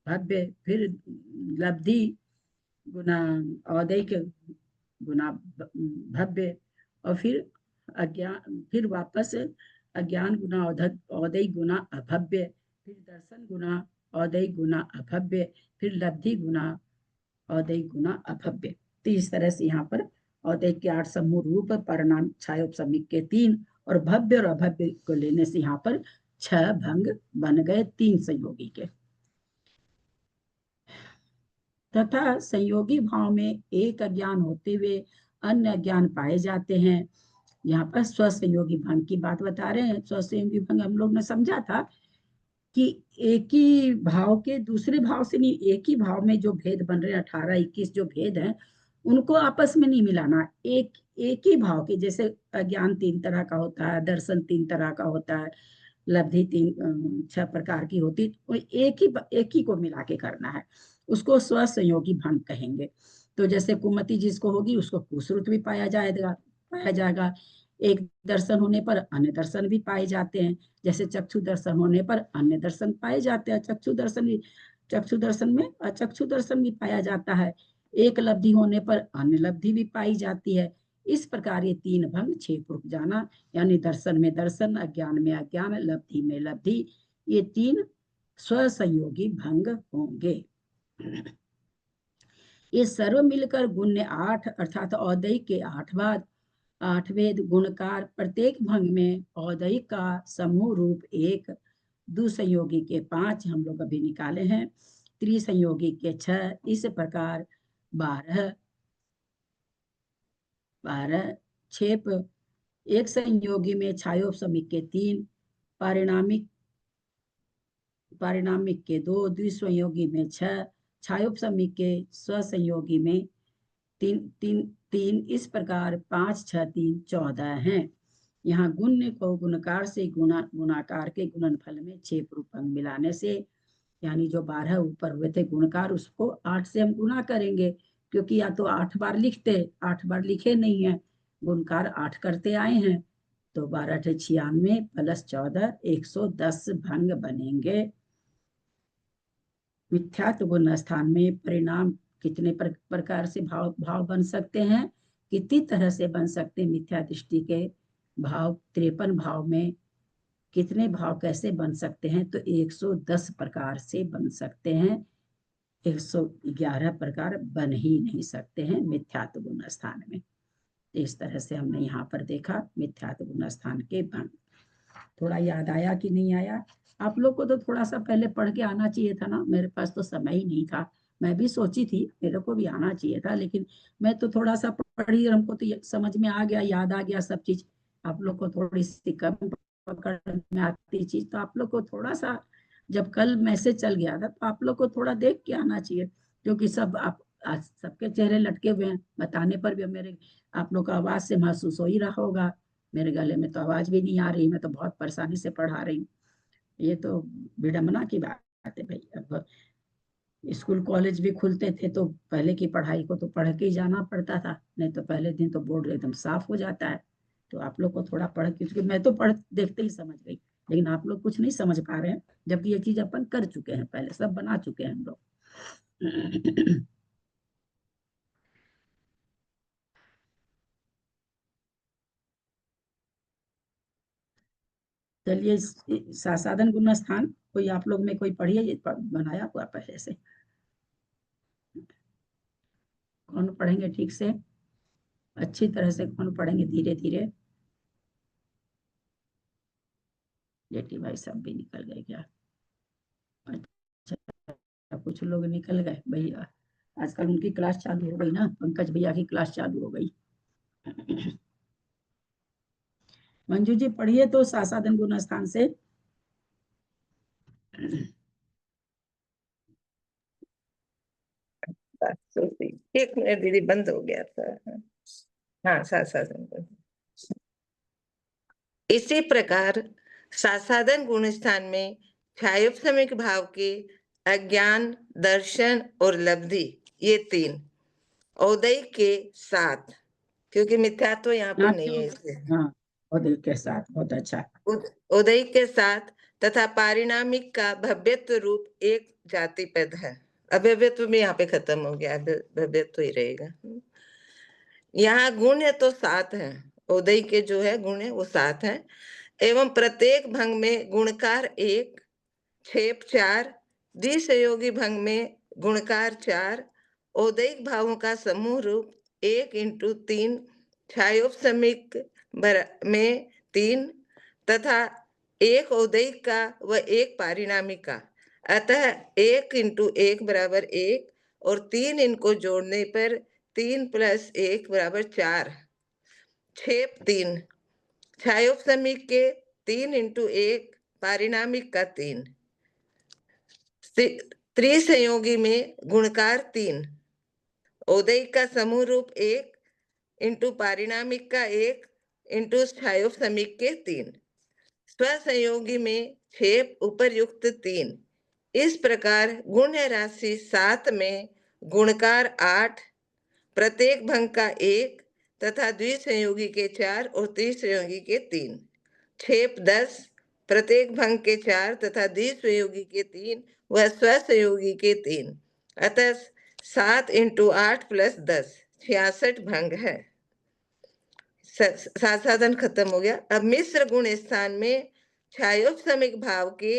[SPEAKER 1] भव्य, फिर लब्धि गुना औदैक गुना भव्य, और फिर अज्ञान, फिर वापस अज्ञान गुना औदैक गुना अभव्य, फिर दर्शन गुना औदैक गुना अभव्य, फिर लब्धि गुना औदैक गुना अभव्य। तो इस तरह से यहाँ पर औदैक के 8 समूह रूप, परिणाम छायोपसमिक के 3, और भव्य और अभव्य को लेने से यहाँ पर 6 भंग बन गए 3 संयोगी के। तथा संयोगी भाव में एक अज्ञान होते हुए अन्य अज्ञान पाए जाते हैं। यहाँ पर स्वसंयोगी भंग की बात बता रहे हैं। स्वसंयोगी भंग हम लोग ने समझा था कि एक ही भाव के दूसरे भाव से नहीं, एक ही भाव में जो भेद बन रहे हैं 18 21 जो भेद हैं उनको आपस में नहीं मिलाना। एक ही भाव के, जैसे अज्ञान 3 तरह का होता है, दर्शन 3 तरह का होता है, लब्धि 6 प्रकार की होती, तो एक ही को मिला के करना है, उसको स्वसंयोगी भंग कहेंगे। तो जैसे कुमति जिसको होगी उसको कुश्रुत भी पाया जाएगा। एक दर्शन होने पर अन्य दर्शन भी पाए जाते हैं, जैसे चक्षु दर्शन होने पर अन्य दर्शन पाए जाते हैं, चक्षु दर्शन में अचक्षु दर्शन भी पाया जाता है। एक लब्धि होने पर अन्य लब्धि भी पाई जाती है। इस प्रकार ये 3 भंग 6 पूर्व जाना, यानी दर्शन में दर्शन, अज्ञान में अज्ञान, लब्धि में लब्धि, ये 3 स्वसंयोगी भंग होंगे। ये सर्व मिलकर गुण्य 8 अर्थात औदयिक के 8 वेद गुणकार, प्रत्येक भंग में औदयिक का समूह रूप 1, दुसंयोगी के 5 हम लोग अभी निकाले हैं, त्रिसंयोगी के 6, इस प्रकार 12 छेप, एक संयोगी में छायोपशमिक के 3, पारिणामिक के 2, द्विसंयोगी में 6, छायोपशमिक के स्वसंयोगी में 3, इस प्रकार 5 6 3 14 हैं। यहाँ गुण्य को गुणकार से गुणाकार के गुणनफल में 6 पूर्व मिलाने से, यानी जो 12 ऊपर हुए थे गुणकार, उसको 8 से हम गुणा करेंगे, क्योंकि या तो 8 बार लिखते, 8 बार लिखे नहीं है, गुणकार 8 करते आए हैं, तो 12 × 96 + 14 110 भंग बनेंगे। मिथ्यात्व गुण स्थान में परिणाम कितने प्रकार से भाव बन सकते हैं, कितनी तरह से बन सकते हैं। मिथ्या दृष्टि के भाव 53 भाव में कितने भाव कैसे बन सकते हैं, तो 110 प्रकार से बन सकते हैं, 111 प्रकार बन ही नहीं सकते हैं मिथ्यात्व गुण स्थान में। इस तरह से हमने यहाँ पर देखा मिथ्यात्व गुण स्थान के भंग। थोड़ा याद आया कि नहीं आया? आप लोग को तो थोड़ा सा पहले पढ़ के आना चाहिए था ना, मेरे पास तो समय ही नहीं था। मैं भी सोची थी मेरे को भी आना चाहिए था, लेकिन मैं तो थोड़ा सा पढ़ी, हमको तो समझ में आ गया, याद आ गया सब चीज। आप लोग को थोड़ी सी कम पकड़ में आती चीज, तो आप लोग को थोड़ा सा, जब कल मैसेज चल गया था तो आप लोग को थोड़ा देख के आना चाहिए, क्योंकि सब आप आज सबके चेहरे लटके हुए हैं, बताने पर भी मेरे आप लोग का आवाज से महसूस हो ही रहा होगा। मेरे गले में तो आवाज भी नहीं आ रही, मैं तो बहुत परेशानी से पढ़ा रही हूँ। ये तो विडम्बना की बात है भाई। अब स्कूल कॉलेज भी खुलते थे तो पहले की पढ़ाई को तो पढ़ के ही जाना पड़ता था, नहीं तो पहले दिन तो बोर्ड एकदम साफ हो जाता है। तो आप लोग को थोड़ा पढ़, क्योंकि मैं तो पढ़ देखते ही समझ गई, लेकिन आप लोग कुछ नहीं समझ पा रहे हैं, जबकि ये चीज अपन कर चुके हैं, पहले सब बना चुके हैं हम लोग। चलिए, साधन गुण स्थान कोई आप लोग में कोई पढ़िए, ये बनाया हुआ पहले से? कौन पढ़ेंगे ठीक से, अच्छी तरह से कौन पढ़ेंगे? धीरे धीरे। जेठी भाई सब भी निकल गए क्या? अच्छा, कुछ लोग निकल गए भैया, आजकल उनकी क्लास चालू हो गई ना, पंकज भैया की क्लास चालू हो गई। मंजू जी पढ़िए तो साधन गुण स्थान से।
[SPEAKER 4] एक मिनट दीदी, बंद हो गया था। हाँ, साधन। इसी प्रकार साधन गुण स्थान में छायोपशमिक भाव के अज्ञान, दर्शन और लब्धि, ये 3, औदयिक के 7, क्योंकि मिथ्यात्व यहाँ पे नहीं है इसलिए,
[SPEAKER 1] हाँ, औदयिक के 7, बहुत अच्छा।
[SPEAKER 4] औदयिक के 7 तथा पारिणामिक का भव्यत्व रूप 1 जाति पद है। अभव्यत्व में यहाँ पे खत्म हो गया, भव्यत्व ही रहेगा। यहाँ गुण है तो 7 है, औदयिक के जो है गुण है वो 7 है, एवं प्रत्येक भंग में गुणकार 1, छेप 4, द्विसंयोगी भंग में गुणकार 4, औदयिक भावों का समूह रूप 1 × 3, छायोपशमिक में 3 तथा 1 औदयिक का व 1 पारिणामिक का, अतः 1 × 1 = 1 और 3 इनको जोड़ने पर 3 + 1 = 4। छेप 3 छायोपसमिक के 3 × 1 पारिणामिक का 3 त्रिसंयोगी में गुणकार 3 औदैक का समूह रूप 1 × पारिणामिक का 1 × छायोपसमिक के 3 स्वसंयोगी में छेप उपर्युक्त 3। इस प्रकार गुण्य राशि 7 में गुणकार 8, प्रत्येक भंग का 1 तथा द्विसंयोगी के 4 और त्रिसंयोगी के 3। छेप 10 प्रत्येक भंग के 4 तथा द्विसंयोगी के 3 व स्वसंयोगी के 3। अतः 7 × 8 + 10 66 भंग है। साधन खत्म हो गया। अब मिश्र गुण स्थान में छायोपसमिक भाव के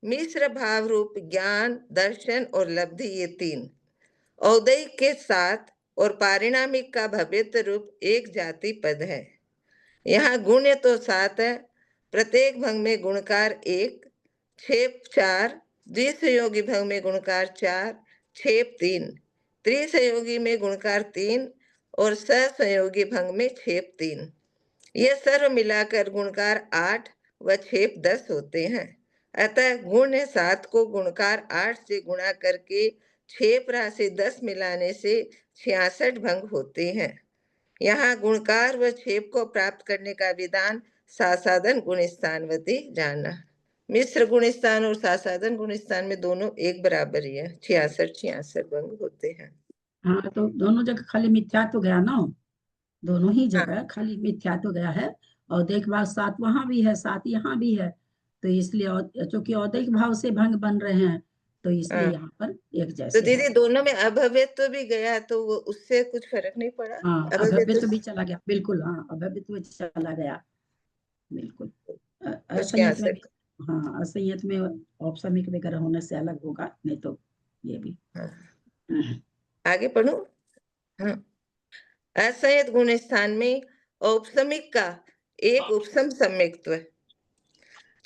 [SPEAKER 4] मिश्र भाव रूप ज्ञान, दर्शन और लब्धि ये 3 औदैक के 7 और पारिणामिक का भव्यत्व रूप एक जाति पद है। यहाँ गुण्य तो 7 है, प्रत्येक भंग में गुणकार 1, छेप 4, द्विसंयोगी भंग में गुणकार 4, छेप 3, त्रिसंयोगी में गुणकार 3 और सहसंयोगी भंग में छेप 3। ये सर्व मिलाकर गुणकार 8 व छेप 10 होते हैं। अतः गुण्य 7 को गुणकार 8 से गुणा करके छेप राशि 10 मिलाने से 66 भंग होते हैं। यहाँ गुणकार व छेप को प्राप्त करने का विधान सासाधन गुण स्थानवती जानना। मिश्र गुण स्थान और सासाधन गुण स्थान में दोनों एक बराबर ही है, 66 भंग होते हैं।
[SPEAKER 1] हाँ, तो दोनों जगह खाली मिथ्या तो गया ना, दोनों ही जगह खाली मिथ्या तो गया है। औदैक भाव 7 वहां भी है, 7 यहाँ भी है, तो इसलिए चूंकि औदैक भाव से भंग बन रहे हैं तो इसलिए यहाँ पर एक
[SPEAKER 4] तो
[SPEAKER 1] जैसे
[SPEAKER 4] दीदी
[SPEAKER 1] है।
[SPEAKER 4] दोनों में अभव्यत्व भी गया तो वो उससे कुछ फर्क नहीं पड़ा?
[SPEAKER 1] हाँ, अभव्यत्व भी चला गया, बिल्कुल। हाँ, अभव्यत्व चला गया, बिल्कुल। असंयत में भी, हाँ, असंयत में औपसमिक वगैरह होने से अलग होगा, नहीं तो ये भी।
[SPEAKER 4] आगे पढ़ो। हाँ, असंयत गुण स्थान में औपसमिक का एक उपसम सम्यक्त्व,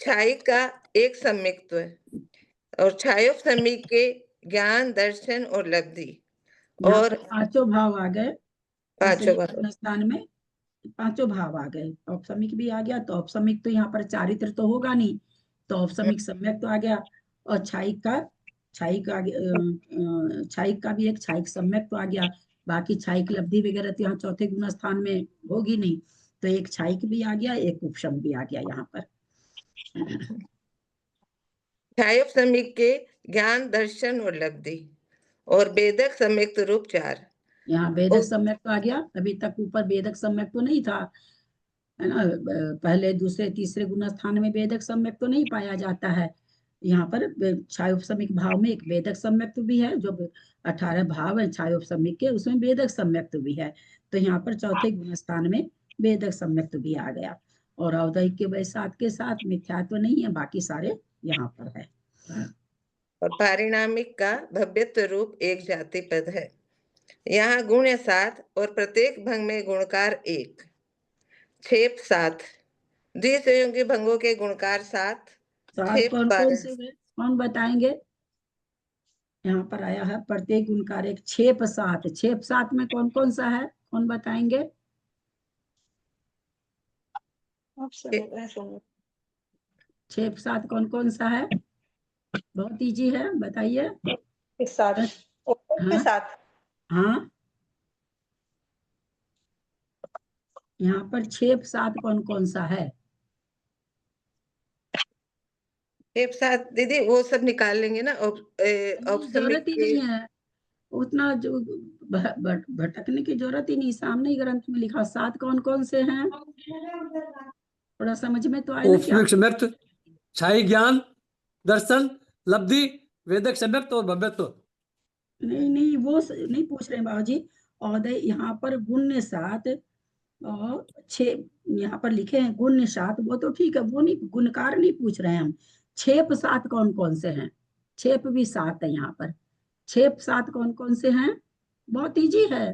[SPEAKER 4] छायिक का एक सम्यक्त्व और छायोपसमिक के ज्ञान, दर्शन और लब्धि और
[SPEAKER 1] पांचों भाव आ गए।
[SPEAKER 4] पांचों
[SPEAKER 1] असंयत
[SPEAKER 4] भाव
[SPEAKER 1] गुण स्थान में पांचों भाव आ गए, औपसमिक भी आ गया। तो औपसमिक तो यहाँ पर चारित्र तो होगा नहीं, तो औपसमिक सम्यक तो आ गया। और छायिक का भी एक छायिक सम्यक तो आ गया। बाकी छायिक लब्धि वगैरह तो यहाँ चौथे गुण स्थान में होगी नहीं, तो एक छायिक भी आ गया, एक उपशम भी आ गया यहाँ पर।
[SPEAKER 4] छायोपसमिक के ज्ञान, दर्शन और लब्धि और वेदक सम्यक्त रूप 4।
[SPEAKER 1] यहाँ वेदक सम्यक तो आ गया, अभी तक ऊपर वेदक सम्यक तो नहीं था, है ना। पहले दूसरे तीसरे गुण स्थान में वेदक सम्यक तो नहीं पाया जाता है। यहाँ पर छायोपसमिक भाव में एक वेदक सम्यक्त भी है, जो 18 भाव है छायोपसमिक के, उसमें वेदक सम्यक्त भी है। तो यहाँ पर चौथे गुण स्थान में वेदक सम्यक्त भी आ गया। और औदैक के वैसात के साथ मिथ्या तो नहीं है, बाकी सारे यहाँ पर है।
[SPEAKER 4] और पारिणामिक का भव्यत्व रूप एक जाति पद है। यहाँ गुण 7 और प्रत्येक भंग में गुणकार 1, छेप 7, द्विसंयोगी भंगों के गुणकार 7, छेप
[SPEAKER 1] कौन
[SPEAKER 4] 12।
[SPEAKER 1] कौन से हुए, कौन बताएंगे? यहाँ पर आया है प्रत्येक गुणकार एक, छेप 7। छेप 7 में कौन कौन सा है, कौन बताएंगे? छेप 7 कौन कौन सा है? बहुत इजी है, बताइए।
[SPEAKER 5] के साथ के
[SPEAKER 1] हाँ
[SPEAKER 5] साथ
[SPEAKER 1] हाँ, यहाँ पर छेप 7 कौन कौन सा है?
[SPEAKER 4] छेप 7 दीदी वो सब निकाल लेंगे ना।
[SPEAKER 1] नहीं,
[SPEAKER 4] औपसमिक
[SPEAKER 1] जरूरत ही
[SPEAKER 4] के
[SPEAKER 1] नहीं है उतना, जो भटकने की जरूरत ही नहीं, सामने ही ग्रंथ में लिखा 7 कौन कौन से हैं, थोड़ा समझ में तो आए ना क्या?
[SPEAKER 3] औपसमिक सम्यक्त, छायी ज्ञान, दर्शन, लब्धि, वेदक सम्यक्त और भव्यत्व।
[SPEAKER 1] नहीं नहीं, वो नहीं पूछ रहे हैं बाबूजी। औदय यहाँ पर गुण्य 7 और 6 यहाँ पर लिखे हैं, गुण्य 7, वो तो ठीक है, वो नहीं, गुणकार नहीं पूछ रहे हैं हम। छेप 7 कौन कौन से हैं? छेप भी 7 है यहाँ पर। छेप 7 कौन कौन से हैं? बहुत इजी है।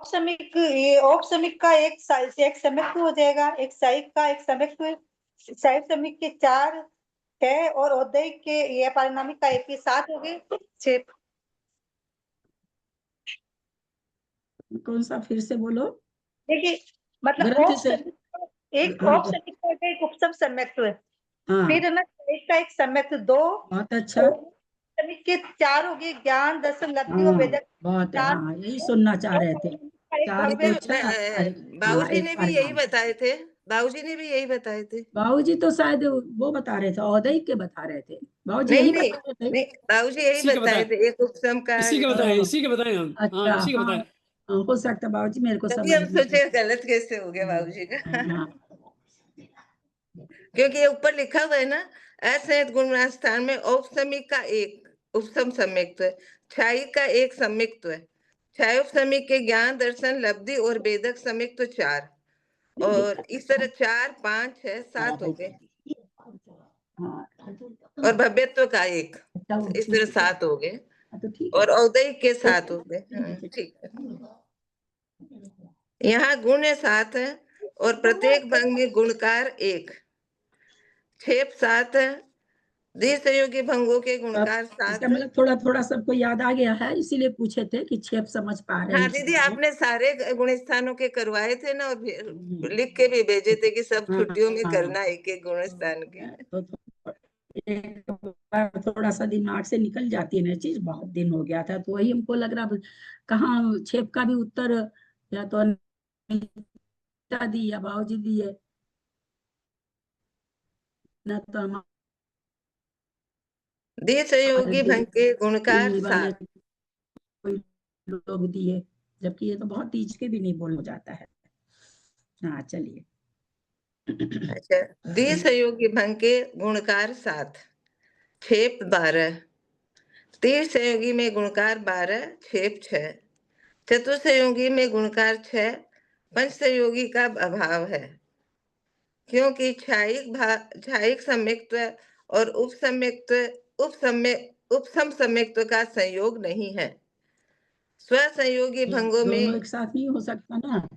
[SPEAKER 5] औपसमिक, ये औपसमिक का एक एक सम्यक्त हो जाएगा, एक साइक का एक सम्यक्त, साइक समिक के 4, 6 और औद्योगिक के ये पारिणामिक का एक के साथ हो गए 6।
[SPEAKER 1] कौन सा फिर से बोलो।
[SPEAKER 5] देखिए मतलब
[SPEAKER 1] ग्रंथ से।
[SPEAKER 5] एक
[SPEAKER 1] हाँ
[SPEAKER 5] औपसमिक का एक उपसम सम्यक्त्व है,
[SPEAKER 1] हाँ,
[SPEAKER 5] फिर है ना एक का एक सम्यक्त्व 2,
[SPEAKER 1] बहुत अच्छा।
[SPEAKER 5] औपसमिक के 4 हो गए, ज्ञान दर्शन लब्धि और
[SPEAKER 1] हाँ
[SPEAKER 5] वेदक।
[SPEAKER 1] बहुत,
[SPEAKER 5] 4
[SPEAKER 1] हाँ यही सुनना चाह रहे थे।
[SPEAKER 5] एक
[SPEAKER 1] चार
[SPEAKER 5] भव्य
[SPEAKER 1] तो अच्छा। अरे हाँ,
[SPEAKER 4] बाबूजी
[SPEAKER 1] एक
[SPEAKER 4] ने भी यही
[SPEAKER 1] परिणाम।
[SPEAKER 4] बताए थे, बाबूजी ने भी यही बताए थे।
[SPEAKER 1] बाबूजी तो शायद वो बता रहे थे, औदई के बता रहे थे। बाबूजी
[SPEAKER 4] नहीं
[SPEAKER 1] यही
[SPEAKER 4] नहीं
[SPEAKER 1] बता रहे थे।
[SPEAKER 4] नहीं, बाबूजी यही
[SPEAKER 3] इसी के
[SPEAKER 4] बताए
[SPEAKER 3] बताए,
[SPEAKER 4] थे, एक उपसम का
[SPEAKER 3] इसी के
[SPEAKER 4] एक
[SPEAKER 3] बताए,
[SPEAKER 1] हाँ,
[SPEAKER 3] इसी के बताए हम। हाँ
[SPEAKER 1] अच्छा
[SPEAKER 3] इसी के
[SPEAKER 1] हाँ,
[SPEAKER 3] बताए।
[SPEAKER 1] हो सकता है बाबूजी मेरे को
[SPEAKER 4] तभी
[SPEAKER 1] समझ
[SPEAKER 4] हम
[SPEAKER 1] में
[SPEAKER 4] सोचे गलत कैसे हो गया बाबूजी का।
[SPEAKER 1] हाँ
[SPEAKER 4] क्योंकि ये ऊपर लिखा हुआ है ना, असंयत गुण स्थान में औपसमिक का एक उपसम सम्यक्त्व है, छाई का एक सम्यक्त्व है, छाय उपसमिक के ज्ञान दर्शन लब्धि और वेदक सम्यक्त्व 4, और इस तरह 4 5 6 7 हो गए,
[SPEAKER 1] हाँ,
[SPEAKER 4] और भव्यत्व का एक,
[SPEAKER 1] अच्छा, वो
[SPEAKER 4] इस
[SPEAKER 1] ठीक
[SPEAKER 4] तरह
[SPEAKER 1] है।
[SPEAKER 4] 7 हो गए,
[SPEAKER 1] हाँ, तो ठीक है।
[SPEAKER 4] और औदयिक के 7 हो गए। हाँ, ठीक है। यहाँ गुण 7 है और प्रत्येक भंग में गुणकार 1, छेप 7 है, द्विसहयोगी भंगों के
[SPEAKER 1] अब
[SPEAKER 4] गुणकार
[SPEAKER 1] इसका
[SPEAKER 4] 7 है।
[SPEAKER 1] मतलब थोड़ा थोड़ा सबको याद आ गया है, इसीलिए पूछे थे कि छेप समझ पा रहे
[SPEAKER 4] हाँ
[SPEAKER 1] हैं कि
[SPEAKER 4] दीदी,
[SPEAKER 1] नहीं।
[SPEAKER 4] आपने सारे गुण स्थानों के करवाए थे ना, और लिख के भी भेजे थे कि सब
[SPEAKER 1] हाँ
[SPEAKER 4] छुट्टियों में
[SPEAKER 1] हाँ,
[SPEAKER 4] करना एक एक गुण स्थान के।
[SPEAKER 1] तो एक बार थोड़ा सा दिमाग से निकल जाती है ना चीज, बहुत दिन हो गया था तो वही हमको लग रहा कहाँ छेप का भी उत्तर या तो अनीता दी या बाबूजी दिए, न तो हमारे
[SPEAKER 4] द्विसहयोगी भंग के गुणकार
[SPEAKER 1] दिल्ली वाले
[SPEAKER 4] 7।
[SPEAKER 1] कोई लोग दिए, जबकि ये तो बहुत तीज के भी नहीं बोलना जाता है। हाँ चलिए।
[SPEAKER 4] अच्छा, द्विसहयोगी भंग के गुणकार 7, छेप 12, त्रिसहयोगी में गुणकार 12, छेप 6, चतुर्सहयोगी में गुणकार 6, पंचसहयोगी का अभाव है, क्योंकि छायिक सम्यक्त्व और उपसम सम्यक्त्व का संयोग नहीं है। स्वसंयोगी
[SPEAKER 1] ये
[SPEAKER 4] भंगों
[SPEAKER 1] दोनों
[SPEAKER 4] में
[SPEAKER 1] एक साथ नहीं हो सकता ना,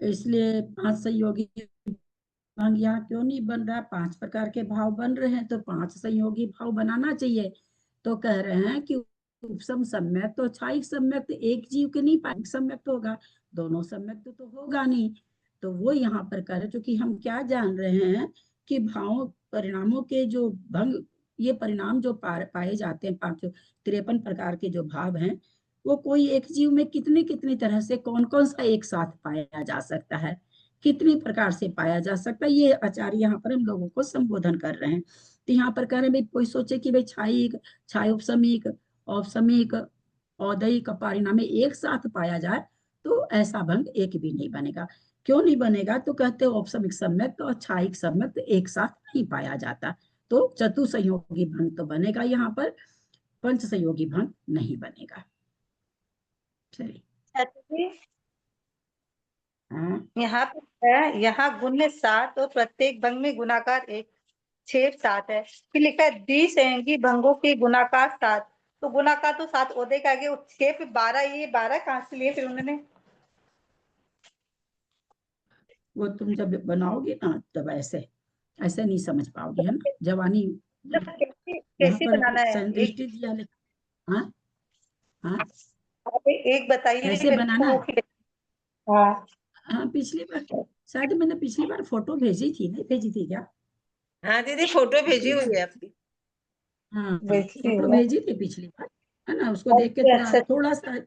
[SPEAKER 1] इसलिए 5 संयोगी भंग यहाँ क्यों नहीं बन रहा। 5 प्रकार के भाव बन रहे हैं तो 5 संयोगी भाव बनाना चाहिए। तो कह रहे हैं कि उपसम सम्यक तो छायिक सम्यक तो एक जीव के नहीं, पायिक सम्यक तो होगा, दोनों सम्यक तो होगा नहीं। तो वो यहाँ पर कह रहे, क्योंकि हम क्या जान रहे हैं कि भाव परिणामों के जो भंग, ये परिणाम जो पाए जाते हैं 53 प्रकार के जो भाव हैं, वो कोई एक जीव में कितनी कितनी तरह से कौन कौन सा एक साथ पाया जा सकता है, कितनी प्रकार से पाया जा सकता है, ये आचार्य यहाँ पर हम लोगों को संबोधन कर रहे हैं। तो यहाँ पर कह रहे हैं भाई कोई सोचे कि भाई छायिक, छायोपसमिक, औपसमिक, औदयिक, पारिणामिक एक साथ पाया जाए तो ऐसा भंग एक भी नहीं बनेगा। क्यों नहीं बनेगा, तो कहते हैं औपसमिक सम्यक और छायिक सम्यक एक साथ नहीं पाया जाता, तो चतुसंयोगी भंग तो बनेगा यहाँ पर, पंच संयोगी भंग नहीं बनेगा। चलिए।
[SPEAKER 5] अच्छा जी,
[SPEAKER 1] हाँ
[SPEAKER 5] यहाँ पे है, यहाँ गुण 7 और प्रत्येक भंग में गुणाकार 1, छेप 7 है। फिर लिखा है द्विसहयोगी भंगों के गुणाकार 7, तो गुणाकार तो 7 ओदे का आगे, छेप 12, ये 12 कहाँ से लिए फिर उन्होंने।
[SPEAKER 1] वो तुम जब बनाओगे ना तब ऐसे ऐसे नहीं समझ पाओगे, है ना जवानी।
[SPEAKER 5] मतलब कैसे
[SPEAKER 1] यहाँ
[SPEAKER 5] कैसे
[SPEAKER 1] पर
[SPEAKER 5] बनाना है एक,
[SPEAKER 1] संदृष्टि दिया हाँ हाँ,
[SPEAKER 5] आप एक बताइए
[SPEAKER 1] कैसे
[SPEAKER 5] मेरे
[SPEAKER 1] बनाना
[SPEAKER 5] को
[SPEAKER 1] है।
[SPEAKER 5] फिर। हाँ
[SPEAKER 1] हाँ पिछली बार शायद मैंने पिछली बार फोटो भेजी थी, नहीं भेजी थी क्या।
[SPEAKER 4] हाँ दीदी, फोटो भेजी
[SPEAKER 1] पिछली बार,
[SPEAKER 4] हुई है आपकी।
[SPEAKER 1] हाँ
[SPEAKER 5] देखिए
[SPEAKER 1] फोटो
[SPEAKER 5] ना।
[SPEAKER 1] भेजी थी पिछली बार, है ना, उसको देख के
[SPEAKER 5] अच्छा
[SPEAKER 1] थोड़ा
[SPEAKER 5] अच्छा।
[SPEAKER 1] थोड़ा सा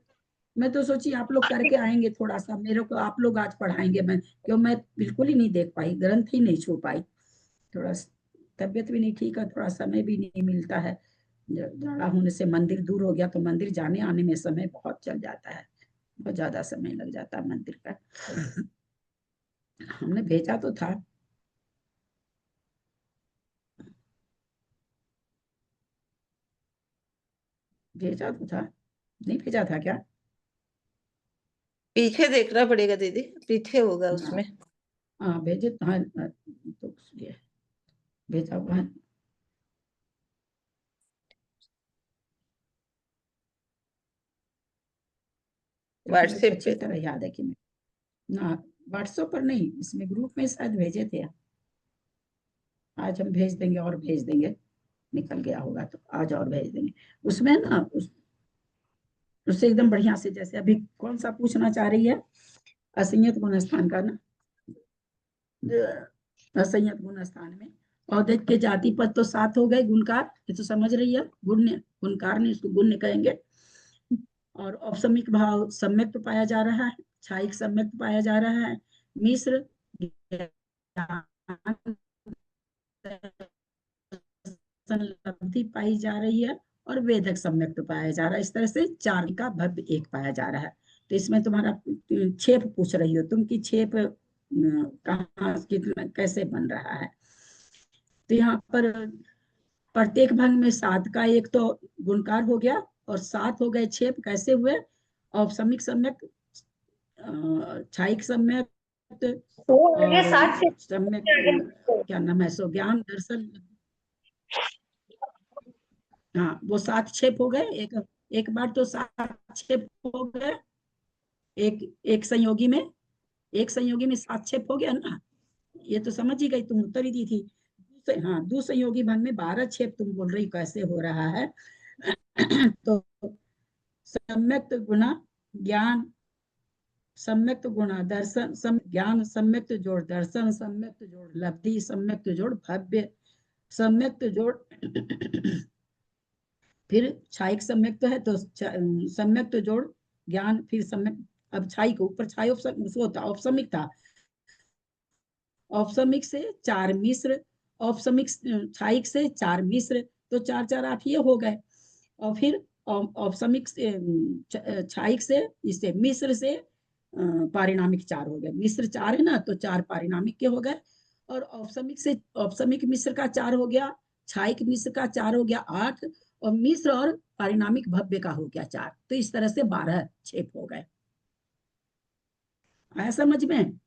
[SPEAKER 1] मैं तो सोची आप लोग करके आएंगे, थोड़ा सा मेरे को आप लोग आज पढ़ाएंगे, मैं क्यों मैं बिल्कुल ही नहीं देख पाई, ग्रंथ ही नहीं छू पाई, थोड़ा तबीयत भी नहीं ठीक है, थोड़ा समय भी नहीं मिलता है, जाड़ा होने से मंदिर दूर हो गया तो मंदिर जाने आने में समय बहुत चल जाता है, बहुत ज्यादा समय लग जाता है मंदिर का। हमने भेजा तो था। भेजा तो था, नहीं भेजा था क्या।
[SPEAKER 4] पीछे देखना पड़ेगा दीदी, पीछे होगा
[SPEAKER 1] हाँ
[SPEAKER 4] उसमें।
[SPEAKER 1] हाँ भेजे हाँ, तो इसलिए भेजा हुआ है। क्योंकि मेरे को
[SPEAKER 4] व्हाट्सएप
[SPEAKER 1] अच्छी
[SPEAKER 4] पे।
[SPEAKER 1] तरह याद है कि मैं ना व्हाट्सएप पर नहीं, इसमें ग्रुप में शायद भेजे थे। आज हम भेज देंगे और भेज देंगे, निकल गया होगा तो आज और भेज देंगे। उसमें ना उससे एकदम बढ़िया से, जैसे अभी कौन सा पूछना चाह रही है, असंयत गुण स्थान का ना, असंयत गुण स्थान में औदित के जाति पद तो 7 हो गए, गुणकार ये तो समझ रही है, गुण्य गुणकार ने इसको गुण्य कहेंगे। और औपसमिक भाव सम्यक्त पाया जा रहा है, छायिक सम्यक्त पाया जा रहा है, मिश्र लब्धि पाई जा रही है, और वेदक सम्यक्त पाया जा रहा है। इस तरह से 4 का भव्य 1 पाया जा रहा है। तो इसमें तुम्हारा छेप पूछ रही हो तुम कि छेप कहाँ कितना कैसे बन रहा है। तो यहाँ पर प्रत्येक भंग में 7 का 1 तो गुणकार हो गया, और 7 हो गए छेप। कैसे हुए? औपसमिक सम्यक्त, छायिक सम्यक्त,
[SPEAKER 5] तो ये
[SPEAKER 1] और
[SPEAKER 5] 7 से
[SPEAKER 1] सम्यक्त क्या नाम है, सो ज्ञान दर्शन। हाँ, वो 7 छेप हो गए। एक बार तो 7 छेप हो गए, एक संयोगी में, 7 छेप हो गया ना। ये तो समझ ही गई, तुम उत्तर ही दी थी। हाँ, दुसंयोगी भंग में 12 छेप तुम बोल रही कैसे हो रहा है। तो सम्यक्त गुणा ज्ञान, सम्यक्त गुणा दर्शन, ज्ञान सम्यक्त जोड़ दर्शन, सम्यक्त जोड़ लब्धि, सम्यक्त जोड़ भव्य, सम्यक्त जोड़ फिर छायिक सम्यक्त है तो सम्यक्त जोड़ ज्ञान, फिर सम्यक्त। अब छायिक के ऊपर छाय औपसमिक था, औपसमिक से 4 मिश्र, औपसमिक छायिक से 4 मिश्र, तो 4 4 8 ये हो गए। और फिर औपसमिक छायिक से, इससे मिश्र से पारिणामिक 4 हो गए। मिश्र 4 है ना, तो 4 पारिणामिक के हो गए। और औपसमिक मिश्र का 4 हो गया, छायिक मिश्र का 4 हो गया 8, और मिश्र और पारिणामिक भव्य का हो गया 4। तो इस तरह से 12 छेप हो गए। आया समझ में?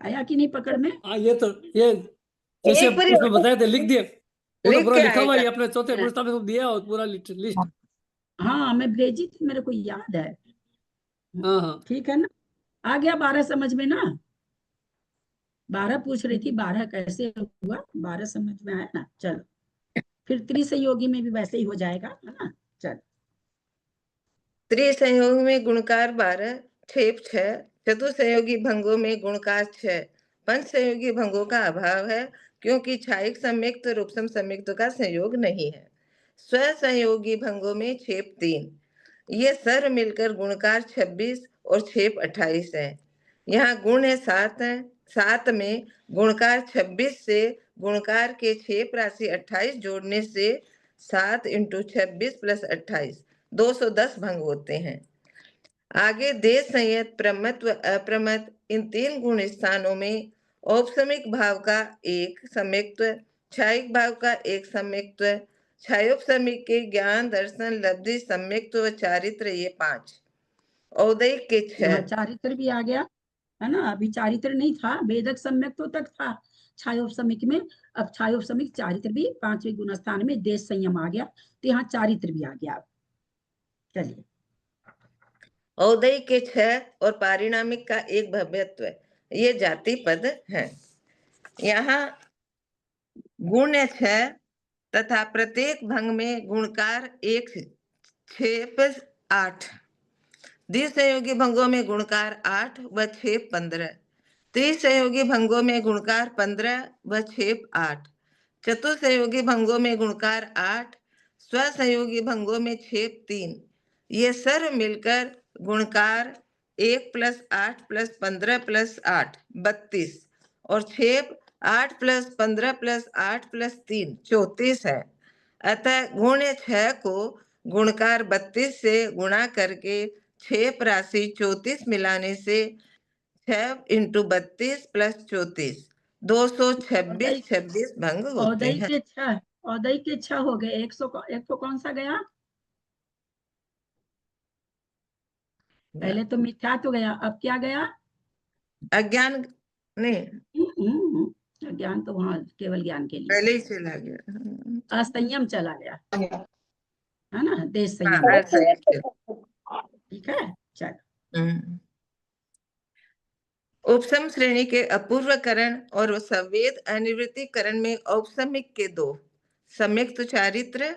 [SPEAKER 1] आया कि नहीं पकड़ में?
[SPEAKER 3] हाँ, ये जैसे
[SPEAKER 5] एक बार
[SPEAKER 3] उसमें बताए थे, लिख दिए, वो तो
[SPEAKER 4] लिख
[SPEAKER 3] पूरा
[SPEAKER 4] के
[SPEAKER 3] लिखा हुआ है,
[SPEAKER 4] आएगा।
[SPEAKER 3] ये अपने चौथे पुरस्कार में तो दिया और पूरा लिस्ट।
[SPEAKER 1] हाँ, मैं भेजी थी, मेरे को याद है।
[SPEAKER 3] हाँ हाँ,
[SPEAKER 1] ठीक है ना? आ गया 12 समझ में ना? 12 पूछ रही थी, 12 कैसे हुआ, 12 समझ में आया ना? चलो, फिर त्रिसंयोगी में भी वैसे ही हो जाएगा, है ना? चलो,
[SPEAKER 4] त्रिसंयोग में गुणकार 12, छेप 6, चतुसंयोगी भंगों में गुणकार 6, पंचसंयोगी भंगों का अभाव है क्योंकि छायिक सम्यक्त और उपसम सम्यक्त का संयोग नहीं है। स्वसंयोगी भंगों में छेप 3, ये सर मिलकर गुणकार 26 और छेप 28 है। यहाँ गुण है 7 है, 7 में गुणकार 26 से गुणकार के छेप राशि 28 जोड़ने से 7 × 26 + 28 210 भंग होते हैं। आगे देश संयत, प्रमत व अप्रमत इन 3 गुण स्थानों में औपसमिक भाव का 1 सम्यक्त्व, छायिक भाव का 1 सम्यक्त्व, छायोपसमिक के ज्ञान दर्शन लब्धि सम्यक्त्व व चारित्र ये 5, औदयिक के 6।
[SPEAKER 1] यहाँ चारित्र भी आ गया है ना। अभी चारित्र नहीं था, वेदक सम्यक तो तक था छायोपसमिक में। अब छायोपसमिक चारित्र भी 5वें गुण स्थान में देश संयम आ गया, तो यहाँ चारित्र भी आ गया। चलिए,
[SPEAKER 4] औदयिक के 6 और पारिणामिक का 1 भव्यत्व, ये जाति पद है। यहाँ गुण 6 तथा प्रत्येक भंग में गुणकार 1 छेप 8, द्विसंयोगी भंगों में गुणकार 8 व छेप 15, त्रिसंयोगी भंगों में गुणकार 15 व छेप 8, चतुसंयोगी भंगों में गुणकार 8, स्वसंयोगी भंगों में छेप 3, ये सर्व मिलकर गुणकार 1 + 8 + 15 + 8 32 और छेप 8 + 15 + 8 + 3 34 है। अतः गुण 6 को गुणकार 32 से गुणा करके छेप राशि 34 मिलाने से 6 × 32 + 34 226 26 भंग होते
[SPEAKER 1] औदय
[SPEAKER 4] हैं।
[SPEAKER 1] के 6, औदय के 6 हो गए। 100 तो कौन सा गया? पहले तो मिथ्या तो गया, अब क्या गया?
[SPEAKER 4] अज्ञान नहीं,
[SPEAKER 1] ज्ञान तो वहां केवल ज्ञान के लिए,
[SPEAKER 4] पहले ही चला गया।
[SPEAKER 1] असंयम चला गया, है ना, देश संयम।
[SPEAKER 4] हाँ, सही है।
[SPEAKER 1] ठीक है, चलो।
[SPEAKER 4] हम्म। उपसम श्रेणी के अपूर्वकरण और संवेद अनिवृत्तिकरण में औपसमिक के 2 सम्यक्त चारित्र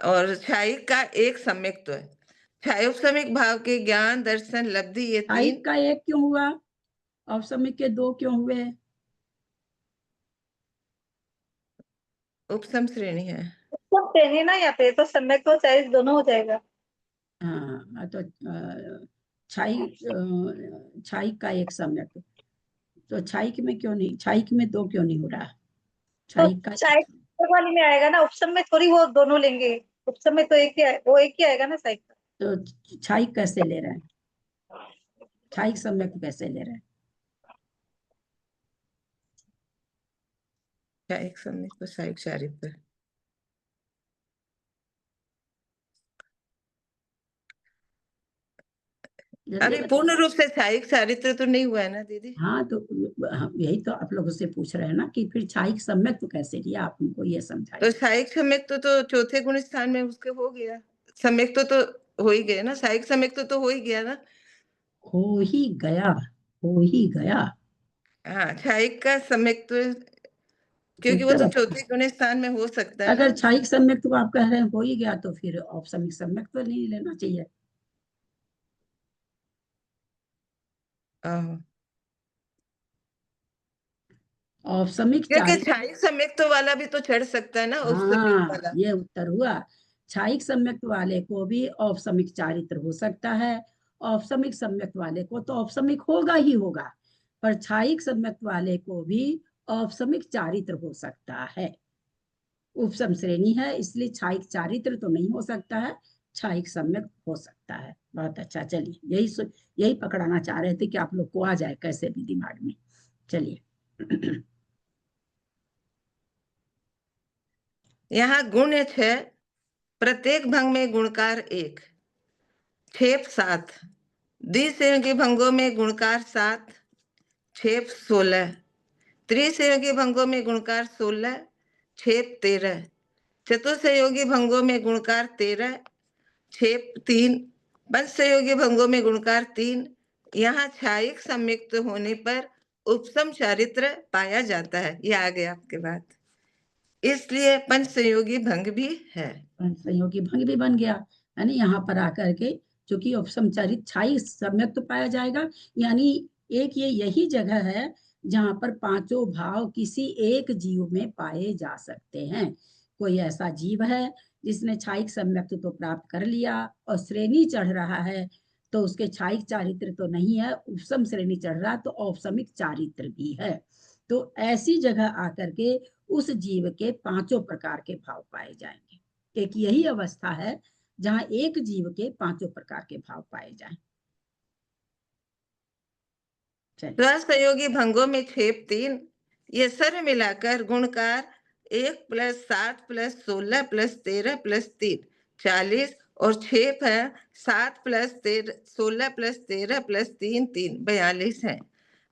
[SPEAKER 4] और छायिक का एक सम्यक्त्व है। छायोपसमिक भाव के ज्ञान दर्शन लब्धि ये 3
[SPEAKER 1] छायिक का एक क्यों हुआ, औपसमिक के 2 क्यों हुए?
[SPEAKER 4] उपसम श्रेणी है।
[SPEAKER 5] सब पहने ना यहाँ पे, तो सम्यक तो चाहे दोनों हो जाएगा।
[SPEAKER 1] हाँ तो छायिक का एक सम्यक, तो छायिक में क्यों नहीं, छायिक में 2 क्यों नहीं हो रहा?
[SPEAKER 5] तो
[SPEAKER 1] छायिक का
[SPEAKER 5] चाहे वाली में आएगा ना, उपसम में थोड़ी वो दोनों लेंगे। उपसम में तो एक ही वो एक ही आएगा ना साइक का।
[SPEAKER 1] तो छायिक कैसे ले रहे हैं, छायिक सम्यक कैसे ले रहे हैं?
[SPEAKER 4] छायिक सम्यक और छायिक चारित्र।
[SPEAKER 1] जल्दी
[SPEAKER 4] अभी
[SPEAKER 1] बताओ।
[SPEAKER 4] पूर्ण रूप से छायिक चारित्र तो नहीं हुआ है ना दीदी?
[SPEAKER 1] हाँ तो यही तो आप लोगों से पूछ रहे हैं ना कि फिर छायिक सम्यक तो कैसे लिया, आप हमको ये समझाइए।
[SPEAKER 4] तो छायिक सम्यक तो चौथे गुण स्थान में उसके हो गया। सम्यक तो हो ही गया ना, छायिक सम्यक तो हो ही गया ना।
[SPEAKER 1] हो ही गया, हो ही गया।
[SPEAKER 4] हाँ, छायिक का सम्यक तो, क्योंकि वो तो चौथे गुण स्थान में हो सकता है ना।
[SPEAKER 1] अगर छायिक सम्यक तो आप कह रहे हैं हो ही गया, तो फिर औपसमिक सम्यक तो नहीं लेना चाहिए।
[SPEAKER 4] हाँ।
[SPEAKER 1] औपसमिक
[SPEAKER 4] क्योंकि
[SPEAKER 1] चारित्र,
[SPEAKER 4] छायिक सम्यक तो वाला भी तो चढ़ सकता है ना, औपसमिक
[SPEAKER 1] हाँ
[SPEAKER 4] वाला।
[SPEAKER 1] ये उत्तर हुआ। छायिक सम्यक वाले को भी औपसमिक चारित्र हो सकता है, औपसमिक सम्यक वाले को तो औपसमिक होगा ही होगा, पर छायिक सम्यक वाले को भी औपसमिक चारित्र हो सकता है। उपसम श्रेणी है इसलिए छायिक चारित्र तो नहीं हो सकता है, छायिक सम्यक हो सकता है। बहुत अच्छा, चलिए यही पकड़ाना चाह रहे थे कि आप लोग को आ जाए कैसे भी दिमाग में। चलिए
[SPEAKER 4] यहाँ गुण 6, प्रत्येक भंग में गुणकार 1, छेप 7, द्विसंयोगी भंगों में गुणकार 7, छेप 16, त्रिसंयोगी भंगों में गुणकार 16, छेप 13, चतुर्संयोगी भंगों में गुणकार 13, छेप 3, पंचसंयोगी भंगों में गुणकार 3। यहाँ छायिक सम्यक्त होने पर उपसम चारित्र पाया जाता है। ये आ गया आपके बात, इसलिए पंचसंयोगी भंग भी है।
[SPEAKER 1] संयोगी भंग भी बन गया, यानी यहाँ पर आकर के चूंकि उपसम चारित्र छायिक सम्यक तो पाया जाएगा, यानी एक यही जगह है जहाँ पर पांचों भाव किसी एक जीव में पाए जा सकते हैं। कोई ऐसा जीव है जिसने छायिक सम्यक्त तो प्राप्त कर लिया और श्रेणी चढ़ रहा है, तो उसके छायिक चारित्र तो नहीं है, उपसम श्रेणी चढ़ रहा तो औपसमिक चारित्र भी है। तो ऐसी जगह आकर के उस जीव के पांचों प्रकार के भाव पाए जाएंगे। एक यही अवस्था है जहां एक जीव के पांचों प्रकार के भाव पाए जाएं।
[SPEAKER 4] स्वसंयोगी भंगों में छेप 3, ये सर्व मिलाकर गुणकार 1 + 7 + 16 + 13 + 3 40, और छेप है 7 + 13 16 + 13 + 3 3 42 है।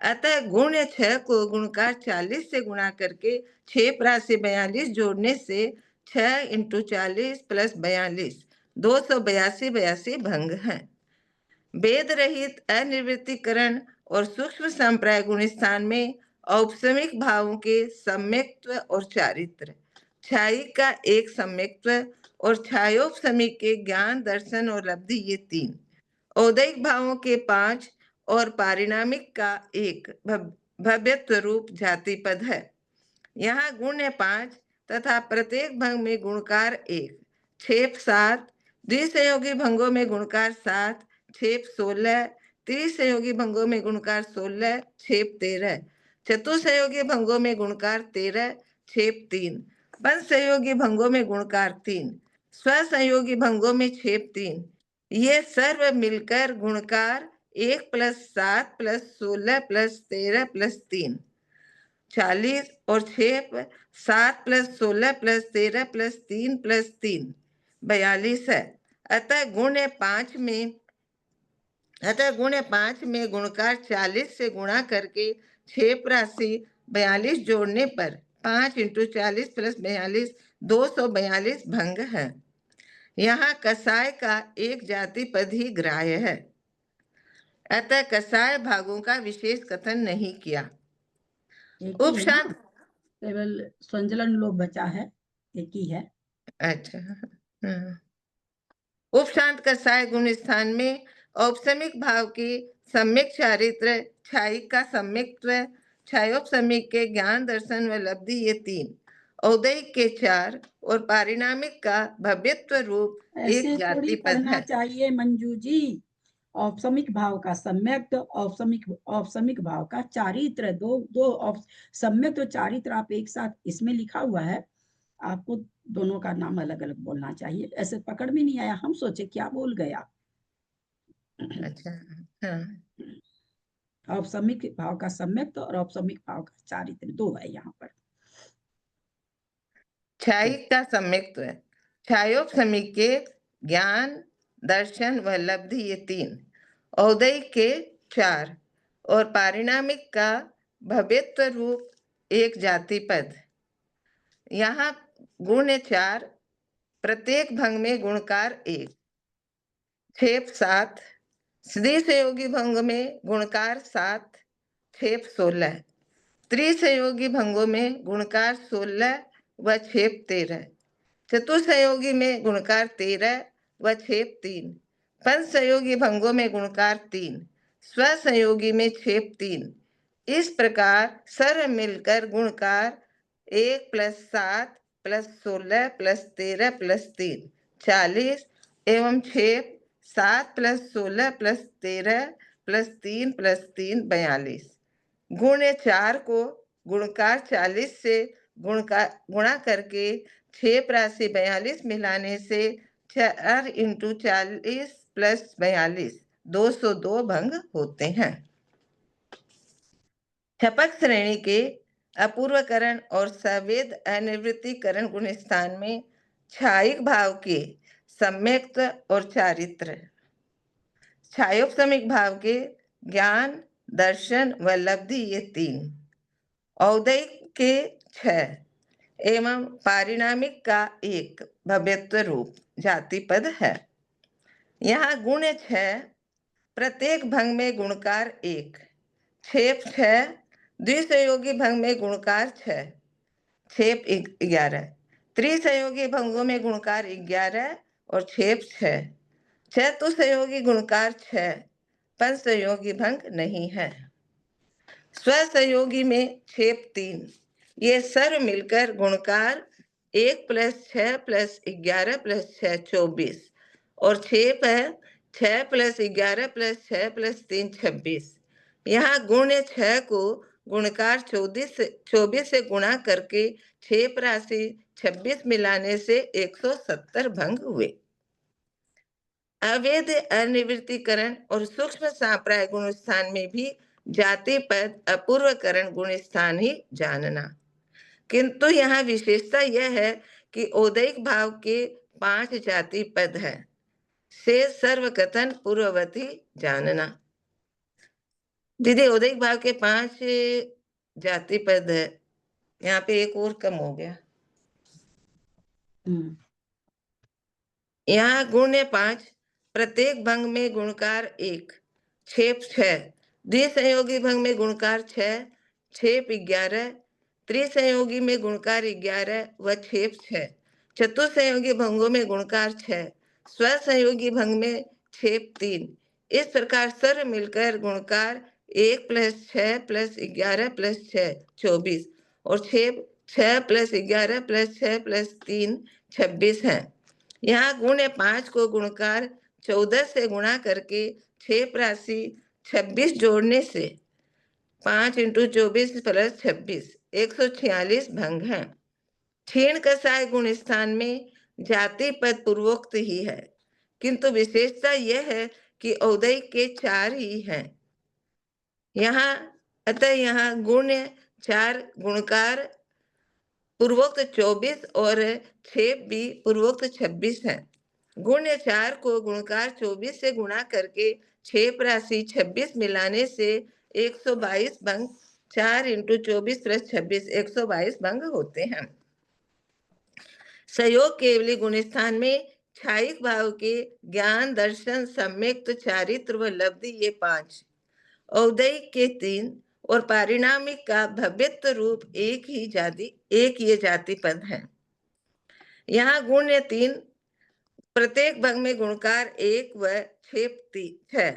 [SPEAKER 4] अतः गुण 6 को गुणकार 40 से गुणा करके छेप राशि 42 जोड़ने से 6 × 40 + 42 282 भंग है। वेद रहित अनिवृत्तिकरण और सूक्ष्म संप्राय गुण स्थान में औपसमिक भावों के सम्यक्त्व और चारित्र, छायिक का एक सम्यक्त्व और छायोपसमिक के ज्ञान दर्शन और लब्धि ये 3, औदैहिक भावों के 5 और पारिणामिक का 1 भव्यत्व रूप जाति पद है। यहाँ गुण 5 तथा प्रत्येक भंग में गुणकार 1, छेप 7, द्विसंयोगी भंगों में गुणकार 7, छेप 16, त्रिसंयोगी भंगों में गुणकार 16, छेप 13, चतुर्संयोगी भंगों में गुणकार 13, छेप 3, पंचसंयोगी भंगों में गुणकार 3, स्वसंयोगी भंगों में छेप 3। ये सर्व मिलकर गुणकार 1 + 7 + 16 + 13 + 3 40, और छेप 7 + 16 + 13 + 3 + 3 42 है। अतः गुण 5 में गुणकार 40 से गुणा करके छेप राशि 42 जोड़ने पर 5 × 40 + 42 242 भंग है। यहाँ कसाय का एक जाति पद ही ग्राह्य है। अतः कसाय भागों का विशेष कथन नहीं किया।
[SPEAKER 1] एक ही है ना,
[SPEAKER 4] उपशांत
[SPEAKER 1] केवल स्वंजलन लोभ बचा है, एक ही है।
[SPEAKER 4] अच्छा हाँ। उपशांत कसाय गुण स्थान में औपसमिक भाव की सम्यक चारित्र, छायिक का सम्यक्त्व, छायोपसमिक के ज्ञान दर्शन व लब्धि ये 3, औदैहिक के 4 और पारिणामिक का भव्यत्व रूप
[SPEAKER 1] ऐसे
[SPEAKER 4] एक
[SPEAKER 1] थोड़ी
[SPEAKER 4] जाति पद
[SPEAKER 1] पढ़ना
[SPEAKER 4] है।
[SPEAKER 1] चाहिए मंजू जी। औपसमिक भाव का सम्यक, औपसमिक भाव का चारित्र, दो सम्यक तो चारित्र आप एक साथ इसमें लिखा हुआ है, आपको दोनों का नाम अलग अलग बोलना चाहिए। ऐसे पकड़ में नहीं आया, हम सोचे क्या बोल गया।
[SPEAKER 4] अच्छा हाँ।
[SPEAKER 1] औपसमिक भाव का सम्यक और औपसमिक भाव का चारित्र 2 है यहाँ पर।
[SPEAKER 4] छायिक का सम्यक्त्व, छायोपसमिक के ज्ञान दर्शन व लब्धि ये 3, औदैहिक के 4 और पारिणामिक का भव्यत्व रूप एक जाति पद। यहाँ गुण 4, प्रत्येक भंग में गुणकार 1, छेप 7, द्विसहयोगी भंग में गुणकार 7, छेप 16, त्रिसहयोगी भंगों में गुणकार 16 व छेप 13, चतुसहयोगी में गुणकार 13 व छेप 3, पंचसहयोगी भंगों में गुणकार 3, स्वसहयोगी में छेप 3। इस प्रकार सर मिलकर गुणकार 1 + 7 + 16 + 13 + 3 40 एवं छेप 7 + 16 + 13 + 3 + 3 42। गुण 4 को गुणकार 40 से गुणा करके छेप राशि 42 मिलाने से 4 × 40 + 42 202 भंग होते हैं। छपक श्रेणी के अपूर्वकरण और सवेद अनिवृत्तिकरण गुण स्थान में छायिक भाव के सम्यक्त्व और चारित्र, छायोपसमिक भाव के ज्ञान दर्शन व लब्धि ये 3, औदैहिक के 6 एवं पारिणामिक का 1 भव्यत्व रूप जाति पद है। यहाँ गुण 6, प्रत्येक भंग में गुणकार 1, छेप 6, द्विसहयोगी भंग में गुणकार 6, छेप 11, त्रिसहयोगी भंगों में गुणकार 11 और छेप 6, चतुसहयोगी गुणकार 6, पंचसहयोगी भंग नहीं है। स्वसहयोगी में छेप 3, ये सर्व मिलकर गुणकार 1 + 6 + 11 + 6 24 और छेप है 6 + 11 + 6 + 3 26। यहाँ गुण 6 को गुणकार 24 से गुणा करके छेप राशि 26 मिलाने से 170 भंग हुए। अवैध अनिवृत्तिकरण और सूक्ष्म सांप्राय गुण स्थान में भी जाति पद अपूर्वकरण गुण स्थान ही जानना, किंतु यहाँ विशेषता यह है कि औदैहिक भाव के 5 जाति पद है से सर्वकथन पूर्ववती जानना। दीदी औदैहिक भाव के 5 जाति पद है, यहाँ पे एक और कम हो गया। यहाँ गुण 5, प्रत्येक भंग में गुणकार 1, छेप 6, द्विसहयोगी भंग में गुणकार 6, छेप 11, त्रिसहयोगी में गुणकार 11 व छेप 6, चतुसहयोगी भंगों में गुणकार 6, स्वसहयोगी भंग में छेप 3। इस प्रकार सर्व मिलकर गुणकार 1 + 6 + 11 + 6 24 और छेप 6 + 11 + 6 + 3 26 है। यहाँ गुण 5 को गुणकार 14 से गुणा करके छेप राशि 26 जोड़ने से 5 × 24 + 26 146 भंग है। क्षीण कसाय गुण स्थान में जाति पद पूर्वोक्त ही है, किंतु विशेषता यह है कि औदैहिक के 4 ही हैं। अतः यहाँ गुण 4 गुणकार पूर्वोक्त 24 और छेप भी पूर्वोक्त 26 है। गुण 4 को गुणकार 24 से गुणा करके छेप राशि 26 मिलाने से 122 भंग, 4 × 24 + 26 122 भंग होते हैं। सहयोग केवली गुण स्थान में क्षायिक भाव के ज्ञान, दर्शन, सम्यक्त, चारित्र व लब्धि ये 5, औदयिक के 3 और पारिणामिक का भव्यत्व रूप एक ये जाति पद है। यहाँ गुण 3, प्रत्येक भंग में गुणकार 1 व छेप 6,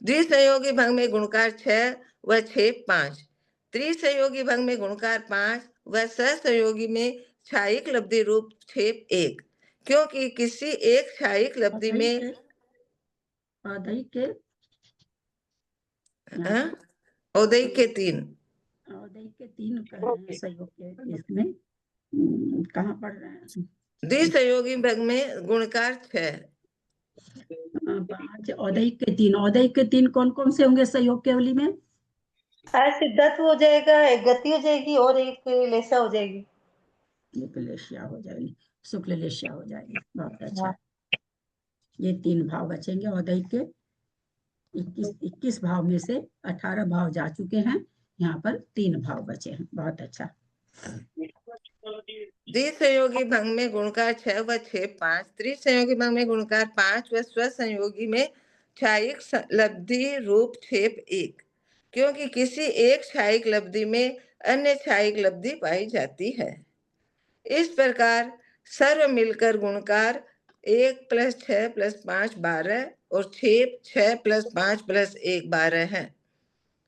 [SPEAKER 4] द्विसंयोगी भंग में गुणकार 6 व छेप 5, त्रिसंयोगी भंग में गुणकार 5 व सहसंयोगी में क्षायिक लब्धि रूप छेप 1, क्योंकि किसी एक क्षायिक लब्धि में
[SPEAKER 1] औदयिक के
[SPEAKER 4] हाँ? औदयिक के 3,
[SPEAKER 1] औदयिक के 3 सहयोग के इसमें कहाँ पढ़ रहे हैं?
[SPEAKER 4] द्विसंयोगी भंग में गुणकार 6,
[SPEAKER 1] 5 औदयिक के 3, औदयिक के 3 कौन कौन से होंगे सहयोग केवली में?
[SPEAKER 5] सिद्धत्व हो जाएगा, एक गति हो जाएगी और एक लेसा हो जाएगी।
[SPEAKER 1] एक लेशिया हो जाएगी, शुक्ल लेशिया हो जाएगी। बहुत अच्छा, ये 3 भाव बचेंगे औदयिक के। 21 भाव में से 18 भाव जा चुके हैं, यहाँ पर 3 भाव बचे हैं। बहुत अच्छा।
[SPEAKER 4] द्विसंयोगी भंग में गुणकार 6 व छेप 5, त्रिसंयोगी भंग में गुणकार 5 व स्वसंयोगी में क्षायिक लब्धि रूप छेप 1, क्योंकि किसी एक क्षायिक लब्धि में अन्य क्षायिक लब्धि पाई जाती है। इस प्रकार सर्व मिलकर गुणकार 1 + 6 + 5 12 और छेप 6 + 5 + 1 12 है।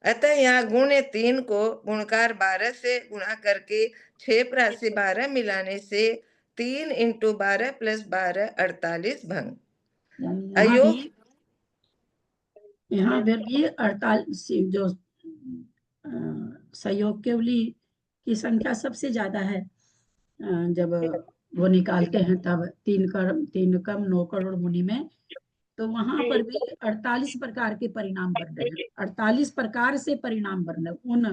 [SPEAKER 4] अतः यहाँ गुण 3 को गुणकार 12 से गुणा करके छेप राशि 12 मिलाने से 3 × 12 + 12 48 भंग। अयोग
[SPEAKER 1] यहाँ भी 48 जो सहयोग केवली की संख्या सबसे ज्यादा है। जब वो निकालते हैं तब 3 कम 9 करोड़ मुनि में, तो वहां पर भी 48 प्रकार के परिणाम बन रहे हैं। 48 प्रकार से परिणाम बन रहे, उन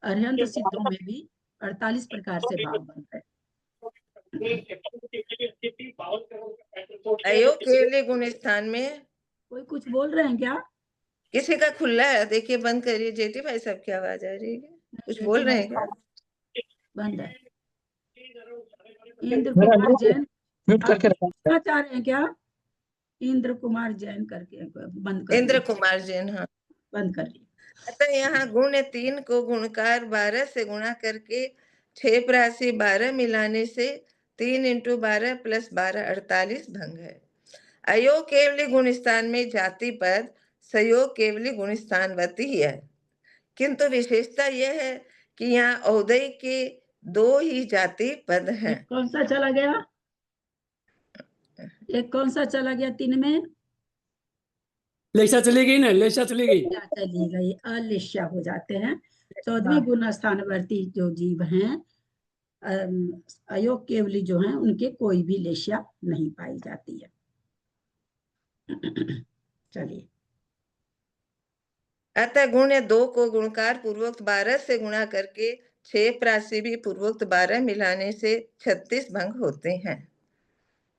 [SPEAKER 1] अरहंत सिद्धों में भी 48 प्रकार से भाव बन रहे।
[SPEAKER 4] अयोग केवली गुण स्थान में
[SPEAKER 1] कोई कुछ बोल रहे हैं क्या?
[SPEAKER 4] किसी का खुला है, देखिए बंद करिए। जेठी भाई साहब की आवाज आ रही है, कुछ बोल रहे हैं क्या?
[SPEAKER 1] बंद है। इंद्र कुमार जैन
[SPEAKER 6] म्यूट करके रखा है।
[SPEAKER 1] चाह रहे हैं क्या? इंद्र कुमार जैन करके बंद कर
[SPEAKER 4] इंद्र
[SPEAKER 1] दिए,
[SPEAKER 4] कुमार जैन, हाँ।
[SPEAKER 1] बंद कर दिए।
[SPEAKER 4] अतः यहाँ गुण 3 को गुणकार 12 से गुणा करके छेप राशि 12 मिलाने से 3 × 12 + 12 48 भंग है। अयोग केवली गुण स्थान में जाति पद, सहयोग केवली गुण स्थानवती है, किंतु विशेषता यह है कि यहाँ औदयिक के 2 ही जाति पद हैं।
[SPEAKER 1] एक कौन सा चला गया? एक कौन सा चला गया 3 में?
[SPEAKER 3] लेशा चली गई ना, लेशा चली गई।
[SPEAKER 1] क्या चली गई? अलिश्या हो जाते हैं। 14वें गुण स्थानवर्ती जो जीव हैं, अयोग केवली जो हैं, उनके कोई भी लेशिया नहीं पाई जाती है। चलिए,
[SPEAKER 4] अतः गुण 2 को गुणकार पूर्वोक्त 12 से गुणा करके छेप राशि भी पूर्वोक्त 12 मिलाने से 36 भंग होते हैं।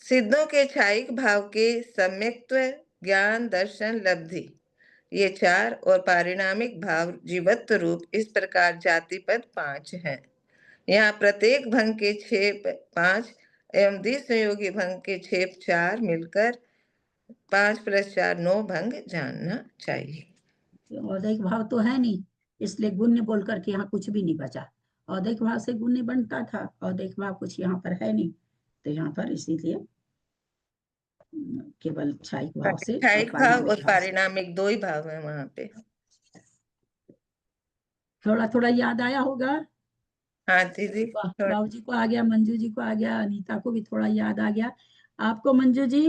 [SPEAKER 4] सिद्धों के क्षायिक भाव के सम्यक्त्व, ज्ञान, दर्शन, लब्धि ये 4 और पारिणामिक भाव जीवत्व रूप इस प्रकार जाति पद 5 हैं। यहाँ प्रत्येक भंग के छेप 5 एवं द्विसंयोगी भंग के छेप 4 मिलकर 5 + 4 9 भंग जानना चाहिए।
[SPEAKER 1] औदयिक भाव तो है नहीं, इसलिए गुण्य बोल करके यहाँ कुछ भी नहीं बचा। औदयिक भाव से गुण्य बनता था, औदयिक भाव कुछ यहाँ पर है नहीं, तो यहाँ पर इसीलिए केवल क्षायिक भाव से
[SPEAKER 4] क्षायिक भाव और पारिणामिक 2 ही भाव है वहां पे।
[SPEAKER 1] थोड़ा थोड़ा याद आया होगा।
[SPEAKER 4] हाँ दीदी,
[SPEAKER 1] बाबू जी को आ गया, मंजू जी को आ गया, अनीता को भी थोड़ा याद आ गया। आपको मंजू जी,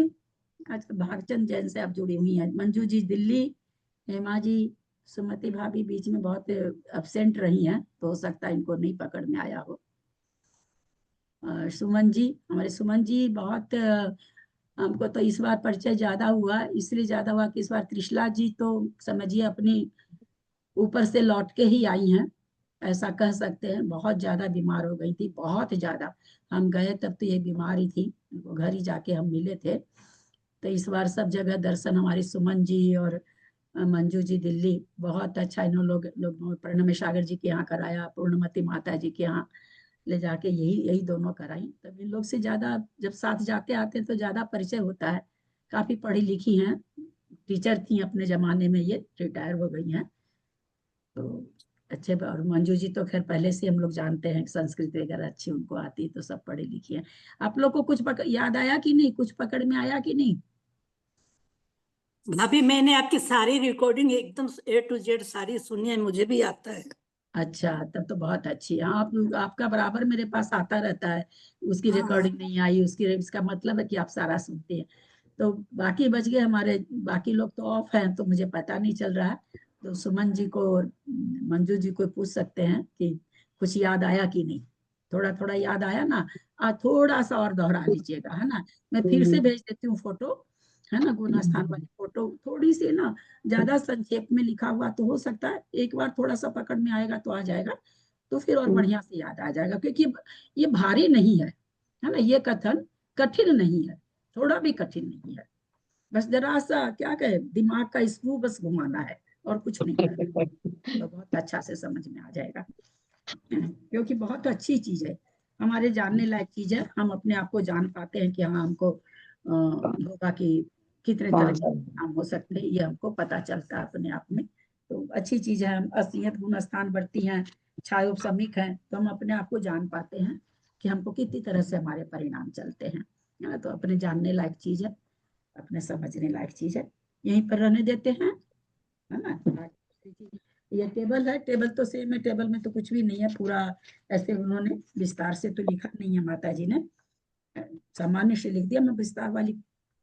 [SPEAKER 1] आज भागचंद जैन से आप जुड़ी हुई हैं। मंजू जी दिल्ली, हेमा जी, सुमति भाभी बीच में बहुत एब्सेंट रही हैं, तो हो सकता है इनको नहीं पकड़ में आया हो। सुमन जी, हमारे सुमन जी बहुत हमको तो इस बार परिचय ज्यादा हुआ, इसलिए ज्यादा हुआ कि इस बार त्रिशला जी तो समझिए अपनी ऊपर से लौट के ही आई हैं, ऐसा कह सकते हैं। बहुत ज्यादा बीमार हो गई थी, बहुत ज्यादा। हम गए तब तो ये बीमार ही थी, उनको घर ही जाके हम मिले थे। तो इस बार सब जगह दर्शन हमारी सुमन जी और मंजू जी दिल्ली, बहुत अच्छा। इन लोग प्रणमेश सागर जी के यहाँ कराया, पूर्णमती माता जी के यहाँ ले जाके यही यही दोनों कराई। तब इन लोग से ज्यादा जब साथ जाते आते हैं तो ज्यादा परिचय होता है। काफी पढ़ी लिखी हैं, टीचर थी अपने जमाने में, ये रिटायर हो गई हैं। तो अच्छे। और मंजू जी तो खैर पहले से हम लोग जानते हैं, संस्कृत वगैरह अच्छी उनको आती, तो सब पढ़ी लिखी है। आप लोग को कुछ याद आया कि नहीं, कुछ पकड़ में आया कि नहीं?
[SPEAKER 7] भाभी मैंने आपकी सारी रिकॉर्डिंग एकदम A to Z सारी सुनी है, मुझे भी आता है।
[SPEAKER 1] अच्छा, तब तो बहुत अच्छी है। आप आपका बराबर मेरे पास आता रहता है, उसकी
[SPEAKER 7] हाँ।
[SPEAKER 1] रिकॉर्डिंग नहीं आई, उसकी, इसका मतलब है कि आप सारा सुनते हैं। तो बाकी बच गए हमारे, बाकी लोग तो ऑफ हैं तो मुझे पता नहीं चल रहा है। तो सुमन जी को और मंजू जी को पूछ सकते हैं कि कुछ याद आया कि नहीं। थोड़ा थोड़ा याद आया ना? थोड़ा सा और दोहरा लीजिएगा, है ना? मैं फिर से भेज देती हूँ फोटो, है ना, गुना स्थान वाली फोटो। थोड़ी सी ना ज्यादा संक्षेप में लिखा हुआ तो हो सकता है एक बार थोड़ा सा पकड़ में आएगा तो आ जाएगा, तो फिर और बढ़िया से याद आ जाएगा। क्योंकि ये भारी नहीं है ना, ये कथन कठिन नहीं है, थोड़ा भी कठिन नहीं है। बस जरा सा क्या कहे, दिमाग का स्क्रू बस घुमाना है और कुछ नहीं करना, तो बहुत अच्छा से समझ में आ जाएगा। क्योंकि बहुत अच्छी चीज है, हमारे जानने लायक चीज है। हम अपने आप को जान पाते हैं कि हाँ, हमको होगा कि कितने तरह के काम हो सकते हैं, ये हमको पता चलता है अपने आप में। तो अच्छी चीज है। हम असलियत गुण स्थान बढ़ती हैं, छायोपसमिक है, तो हम अपने आप को जान पाते हैं कि हमको कितनी तरह से हमारे परिणाम चलते हैं। तो अपने जानने लायक चीज है, अपने समझने लायक चीज है। यहीं पर रहने देते हैं, है ना? ये टेबल है, टेबल तो सेम है, टेबल में तो कुछ भी नहीं है, पूरा ऐसे उन्होंने विस्तार से तो लिखा नहीं है माता जी ने, सामान्य से लिख दिया। मैं विस्तार वाली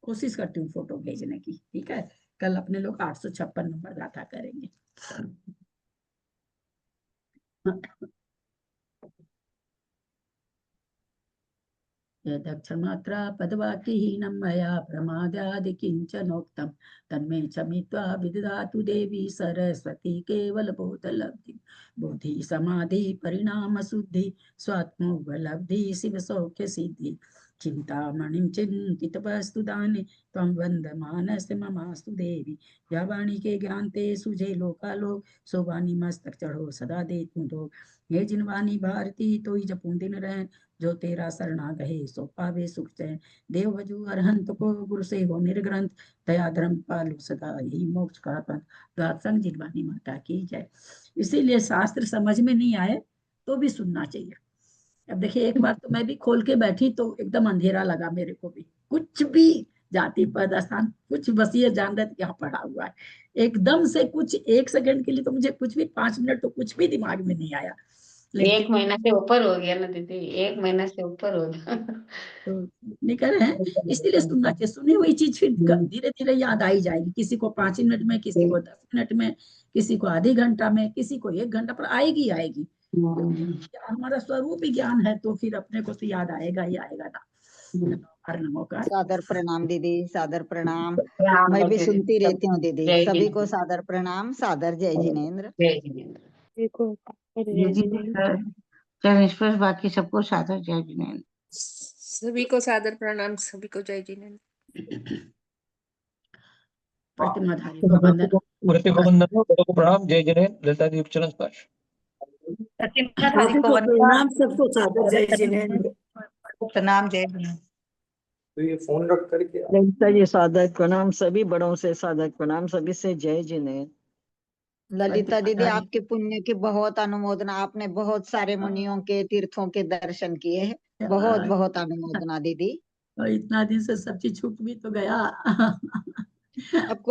[SPEAKER 1] कोशिश करती हूँ फोटो भेजने की, ठीक है? कल अपने लोग 856 नंबर गाथा करेंगे। यदक्षरमात्रा पदवाक्यहीनं मया प्रमादादि किञ्चनोक्तं तन्मे क्षमित्वा विदधातु देवी सरस्वती केवलबोधलब्धिं। बुद्धि समाधि परिणाम शुद्धि स्वात्मोपलब्धि शिव सौख्य सिद्धि। चिंतामणिं चिन्तितवस्तु दाने त्वं वन्दमानस्य ममास्तु देवी। या वाणी के ज्ञान ते सुझे लोकालोक, सो वाणी मस्तक चढ़ो सदा दे तू दो। ये जिनवानी भारती तो ही जपूं दिन रहन, जो तेरा शरणा गहे सो पावे सुख चैन। देव भजु अरहंत को गुरु से हो निर्ग्रंथ, दया धर्म पालु सदा यही मोक्ष का पंथ। सत्संग जिनवानी माता की जय। इसीलिए शास्त्र समझ में नहीं आए तो भी सुनना चाहिए। अब देखिए, एक बार तो मैं भी खोल के बैठी तो एकदम अंधेरा लगा मेरे को भी, कुछ भी जाति पद स्थान कुछ, बस ये जान रहे थे यहाँ पढ़ा हुआ है। एकदम से कुछ एक सेकंड के लिए तो मुझे कुछ भी, 5 मिनट तो कुछ भी दिमाग में नहीं आया। लेकिन
[SPEAKER 2] 1 महीना से ऊपर हो गया ना दीदी, 1 महीना से ऊपर हो गया।
[SPEAKER 1] तो नहीं कर रहे हैं, इसीलिए सुनना चाहिए। सुनी हुई चीज फिर धीरे धीरे याद आई जाएगी, किसी को 5 मिनट में, किसी को 10 मिनट में, किसी को आधे घंटा में, किसी को 1 घंटा, पर आएगी आएगी। हमारा स्वरूप ही ज्ञान है, तो फिर अपने को तो याद आएगा ही आएगा ना। हर नमो का
[SPEAKER 8] सादर प्रणाम दीदी, सादर प्रणाम।
[SPEAKER 2] राम
[SPEAKER 8] मैं भी
[SPEAKER 2] दीदी,
[SPEAKER 8] सुनती रहती हूँ दीदी।
[SPEAKER 2] जय
[SPEAKER 8] सभी को
[SPEAKER 2] जिनेंद्र।
[SPEAKER 8] सादर प्रणाम, सादर जय जिनेन्द्र।
[SPEAKER 2] जय जिनेंद्र।
[SPEAKER 9] चरणस्पर्श, बाकी सबको सादर जय जिनेन्द्र।
[SPEAKER 10] सभी को सादर प्रणाम, सभी को जय जिनेन्द्र।
[SPEAKER 1] प्रतिमाधारी को वंदन।
[SPEAKER 6] वृत्ति को वंदन, बड़ों को प्रणाम, जय जिनेन्द्र। लता दीप चरण स्पर्श।
[SPEAKER 5] प्रतिमाधारी
[SPEAKER 7] सभी
[SPEAKER 5] को
[SPEAKER 7] को
[SPEAKER 5] वंदन।
[SPEAKER 7] प्रणाम, सबको सादर जय जिनेन्द्र।
[SPEAKER 5] प्रणाम जय जिनेन्द्र।
[SPEAKER 3] तो ये फोन रख करके
[SPEAKER 11] ललिता जी सादर प्रणाम, सभी बड़ों से सादर प्रणाम, सभी से जय जिनेन्द्र।
[SPEAKER 8] ललिता दीदी,
[SPEAKER 1] प्रतिमाधारी
[SPEAKER 8] आपके पुण्य की बहुत अनुमोदना। आपने बहुत सारे मुनियों के, तीर्थों के दर्शन किए हैं। बहुत बहुत अनुमोदना दीदी।
[SPEAKER 1] और इतना दिन से सब चीज छूट भी तो गया।
[SPEAKER 8] अब कोई